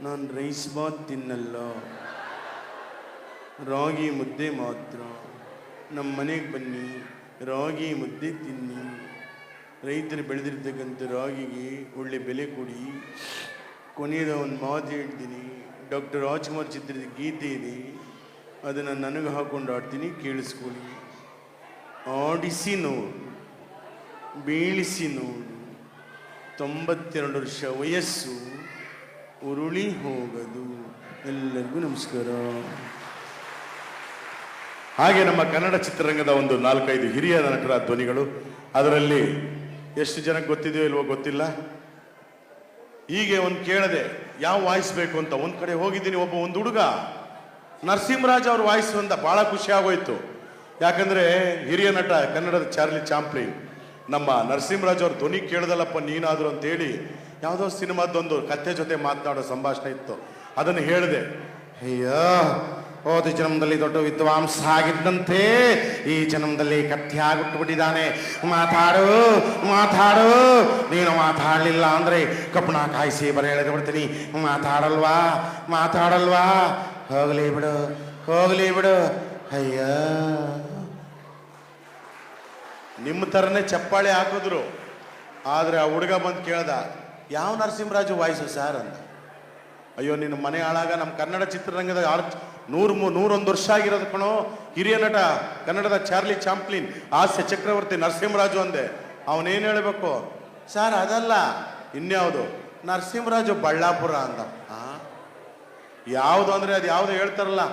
ನಾನು ರೈಸ್ ಬಾತ್ ತಿನ್ನಲ್ಲ, ರಾಗಿ ಮುದ್ದೆ ಮಾತ್ರ. ನಮ್ಮ ಮನೆಗೆ ಬನ್ನಿ, ರಾಗಿ ಮುದ್ದೆ ತಿನ್ನಿ. ರೈತರು ಬೆಳೆದಿರ್ತಕ್ಕಂಥ ರಾಗಿಗೆ ಒಳ್ಳೆ ಬೆಲೆ ಕೊಡಿ. ಕೊನೆಯದ ಒಂದು ಮಾತು ಹೇಳ್ತೀನಿ, ಡಾಕ್ಟರ್ ರಾಜ್ಕುಮಾರ್ ಚಿತ್ರದ ಗೀತೆ ಇದೆ, ಅದನ್ನು ನನಗೆ ಹಾಕೊಂಡು ಆಡ್ತೀನಿ, ಕೇಳಿಸ್ಕೊಳ್ಳಿ. ಆಡಿಸಿ ನೋಡು, ಬೀಳಿಸಿ ನೋಡು, 92 ವರ್ಷ ವಯಸ್ಸು ಉರುಳಿ ಹೋಗದು. ಎಲ್ಲರಿಗೂ ನಮಸ್ಕಾರ. ಹಾಗೆ ನಮ್ಮ ಕನ್ನಡ ಚಿತ್ರರಂಗದ ಒಂದು 4-5 ಹಿರಿಯ ನಟರ ಧ್ವನಿಗಳು, ಅದರಲ್ಲಿ ಎಷ್ಟು ಜನಕ್ಕೆ ಗೊತ್ತಿದೆಯೋ ಇಲ್ವೋ ಗೊತ್ತಿಲ್ಲ. ಹೀಗೆ ಒಂದು ಕೇಳದೆ ಯಾವ ವಾಯ್ಸ್ ಬೇಕು ಅಂತ ಒಂದು ಕಡೆ ಹೋಗಿದ್ದೀನಿ. ಒಂದು ಹುಡುಗ ನರಸಿಂಹರಾಜ್ ಅವ್ರ ವಾಯ್ಸ್ ಅಂತ ಭಾಳ ಖುಷಿ ಆಗೋಯ್ತು. ಯಾಕಂದ್ರೆ ಹಿರಿಯ ನಟ ಕನ್ನಡದ ಚಾರ್ಲಿ ಚಾಂಪ್ಲಿನ್, ನಮ್ಮ ನರಸಿಂಹರಾಜ್ ಅವ್ರ ಧ್ವನಿ ಕೇಳ್ದಲ್ಲಪ್ಪ ನೀನಾದ್ರು ಅಂತೇಳಿ ಯಾವುದೋ ಸಿನಿಮಾದೊಂದು ಕಥೆ ಜೊತೆ ಮಾತನಾಡೋ ಸಂಭಾಷಣೆ ಇತ್ತು, ಅದನ್ನು ಹೇಳಿದೆ. ಅಯ್ಯೋ, ಹೋದ ಜನ್ಮದಲ್ಲಿ ದೊಡ್ಡ ವಿದ್ವಾಂಸ ಆಗಿದ್ದಂತೆ ಈ ಜನ್ಮದಲ್ಲಿ ಕಥೆಯಾಗುಟ್ಟುಬಿಟ್ಟಿದ್ದಾನೆ. ಮಾತಾಡು. ನೀನು ಮಾತಾಡಲಿಲ್ಲ ಅಂದ್ರೆ ಕಪ್ಪಣ ಕಾಯಿಸಿ ಬರ ಎಳೆದು ಬಿಡ್ತೀನಿ. ಮಾತಾಡಲ್ವಾ? ಹೋಗ್ಲಿ ಬಿಡು. ಅಯ್ಯ, ನಿಮ್ಮ ಥರನೇ ಚಪ್ಪಾಳೆ ಹಾಕಿದ್ರು. ಆದರೆ ಆ ಹುಡುಗ ಬಂದು ಕೇಳ್ದ, ಯಾವ ನರಸಿಂಹರಾಜು ವಾಯ್ಸು ಸರ್ ಅಂತ. ಅಯ್ಯೋ, ನಿನ್ನ ಮನೆ ಹಾಳಾಗ, ನಮ್ಮ ಕನ್ನಡ ಚಿತ್ರರಂಗದ 101 ವರ್ಷ ಆಗಿರೋದು ಕಣೋ, ಹಿರಿಯ ನಟ ಕನ್ನಡದ ಚಾರ್ಲಿ ಚಾಂಪ್ಲಿನ್, ಹಾಸ್ಯ ಚಕ್ರವರ್ತಿ ನರಸಿಂಹರಾಜು ಅಂದೆ. ಅವನೇನು ಹೇಳಬೇಕು ಸರ್? ಅದಲ್ಲ, ಇನ್ಯಾವುದು? ನರಸಿಂಹರಾಜು ಬಳ್ಳಾಪುರ ಅಂದ. ಯಾವುದು ಅಂದರೆ ಅದು ಯಾವುದು ಹೇಳ್ತಾರಲ್ಲ,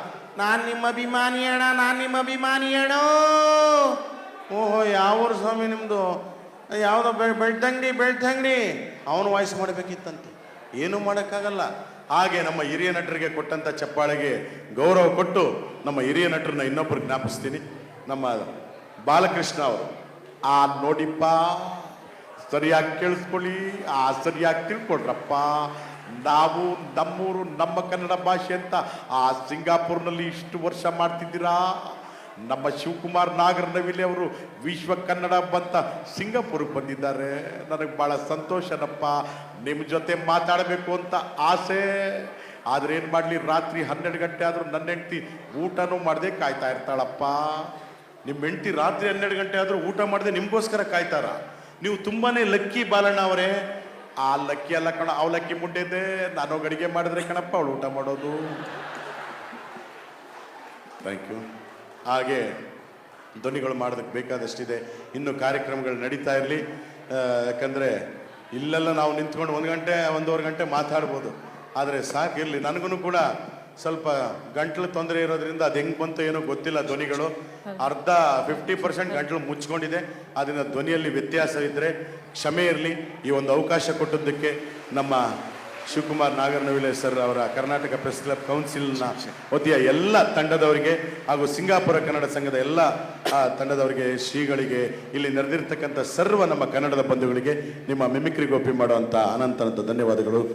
ನಾನು ನಿಮ್ಮ ಅಭಿಮಾನಿ ಅಣ್ಣ. ಓಹೋ, ಯಾವ ಊರು ಸ್ವಾಮಿ ನಿಮ್ಮದು? ಯಾವುದೋ ಬೆಳ್ತಂಗಡಿ. ಅವನು ವಾಯ್ಸ್ ಮಾಡಬೇಕಿತ್ತಂತೆ. ಏನೂ ಮಾಡೋಕ್ಕಾಗಲ್ಲ. ಹಾಗೆ ನಮ್ಮ ಹಿರಿಯ ನಟರಿಗೆ ಕೊಟ್ಟಂಥ ಚಪ್ಪಾಳೆಗೆ ಗೌರವ ಕೊಟ್ಟು ನಮ್ಮ ಹಿರಿಯ ನಟರನ್ನ ಇನ್ನೊಬ್ಬರು ಜ್ಞಾಪಿಸ್ತೀನಿ. ನಮ್ಮ ಬಾಲಕೃಷ್ಣ ಅವರು, ನೋಡಿಪ್ಪ, ಸರಿಯಾಗಿ ಕೇಳಿಸ್ಕೊಳ್ಳಿ, ಸರಿಯಾಗಿ ತಿಳ್ಕೊಳ್ರಪ್ಪ. ನಾವು ನಮ್ಮೂರು ನಮ್ಮ ಕನ್ನಡ ಭಾಷೆ ಅಂತ ಸಿಂಗಾಪುರ್ನಲ್ಲಿ ಇಷ್ಟು ವರ್ಷ ಮಾಡ್ತಿದ್ದೀರಾ, ನಮ್ಮ ಶಿವಕುಮಾರ್ ನಾಗರನವಿಲೆ ಅವರು ವಿಶ್ವ ಕನ್ನಡ ಬಂತ ಸಿಂಗಾಪುರಕ್ಕೆ ಬಂದಿದ್ದಾರೆ. ನನಗೆ ಬಹಳ ಸಂತೋಷನಪ್ಪ, ನಿಮ್ಮ ಜೊತೆ ಮಾತಾಡಬೇಕು ಅಂತ ಆಸೆ. ಆದ್ರೆ ಏನು ಮಾಡಲಿ, ರಾತ್ರಿ 12 ಗಂಟೆ ಆದರೂ ನನ್ನ ಹೆಂಡತಿ ಊಟನೂ ಮಾಡದೆ ಕಾಯ್ತಾ ಇರ್ತಾಳಪ್ಪ. ನಿಮ್ಮ ಹೆಂಡತಿ ರಾತ್ರಿ 12 ಗಂಟೆ ಆದರೂ ಊಟ ಮಾಡದೆ ನಿಮಗೋಸ್ಕರ ಕಾಯ್ತಾರ. ನೀವು ತುಂಬಾನೇ ಲಕ್ಕಿ ಬಾಲಣ್ಣ ಅವರೇ. ಆ ಲಕ್ಕಿ ಅಲ್ಲ ಕಣ, ಅವಲಕ್ಕಿ ಮುಟ್ಟೆದೆ. ನಾನು ಅಡಿಗೆ ಮಾಡಿದ್ರೆ ಕಣಪ್ಪ ಅವಳು ಊಟ ಮಾಡೋದು. Thank you. ಹಾಗೆ ಧ್ವನಿಗಳು ಮಾಡೋದಕ್ಕೆ ಬೇಕಾದಷ್ಟಿದೆ. ಇನ್ನು ಕಾರ್ಯಕ್ರಮಗಳು ನಡೀತಾ ಇರಲಿ. ಯಾಕಂದರೆ ಇಲ್ಲೆಲ್ಲ ನಾವು ನಿಂತ್ಕೊಂಡು 1 ಗಂಟೆ 1.5 ಗಂಟೆ ಮಾತಾಡ್ಬೋದು. ಆದರೆ ಸಾಕಿರಲಿ, ನನಗೂ ಕೂಡ ಸ್ವಲ್ಪ ಗಂಟ್ಲು ತೊಂದರೆ ಇರೋದ್ರಿಂದ ಅದು ಹೆಂಗೆ ಬಂತು ಏನೋ ಗೊತ್ತಿಲ್ಲ. ಧ್ವನಿಗಳು ಅರ್ಧ 50% ಗಂಟ್ಲು ಮುಚ್ಕೊಂಡಿದೆ. ಅದರಿಂದ ಧ್ವನಿಯಲ್ಲಿ ವ್ಯತ್ಯಾಸ ಇದ್ದರೆ ಕ್ಷಮೆ ಇರಲಿ. ಈ ಒಂದು ಅವಕಾಶ ಕೊಟ್ಟದ್ದಕ್ಕೆ ನಮ್ಮ ಶಿವಕುಮಾರ್ ನಾಗರನವಿಲೆ ಸರ್ ಅವರ ಕರ್ನಾಟಕ ಪ್ರೆಸ್ ಕ್ಲಬ್ ಕೌನ್ಸಿಲ್ನ ವತಿಯ ಎಲ್ಲ ತಂಡದವರಿಗೆ ಹಾಗೂ ಸಿಂಗಾಪುರ ಕನ್ನಡ ಸಂಘದ ಎಲ್ಲ ತಂಡದವರಿಗೆ, ಶ್ರೀಗಳಿಗೆ, ಇಲ್ಲಿ ನೆರೆದಿರ್ತಕ್ಕಂಥ ಸರ್ವ ನಮ್ಮ ಕನ್ನಡದ ಬಂಧುಗಳಿಗೆ ನಿಮ್ಮ ಮಿಮಿಕ್ರಿ ಗೋಪಿ ಮಾಡುವಂಥ ಅನಂತ ಧನ್ಯವಾದಗಳು.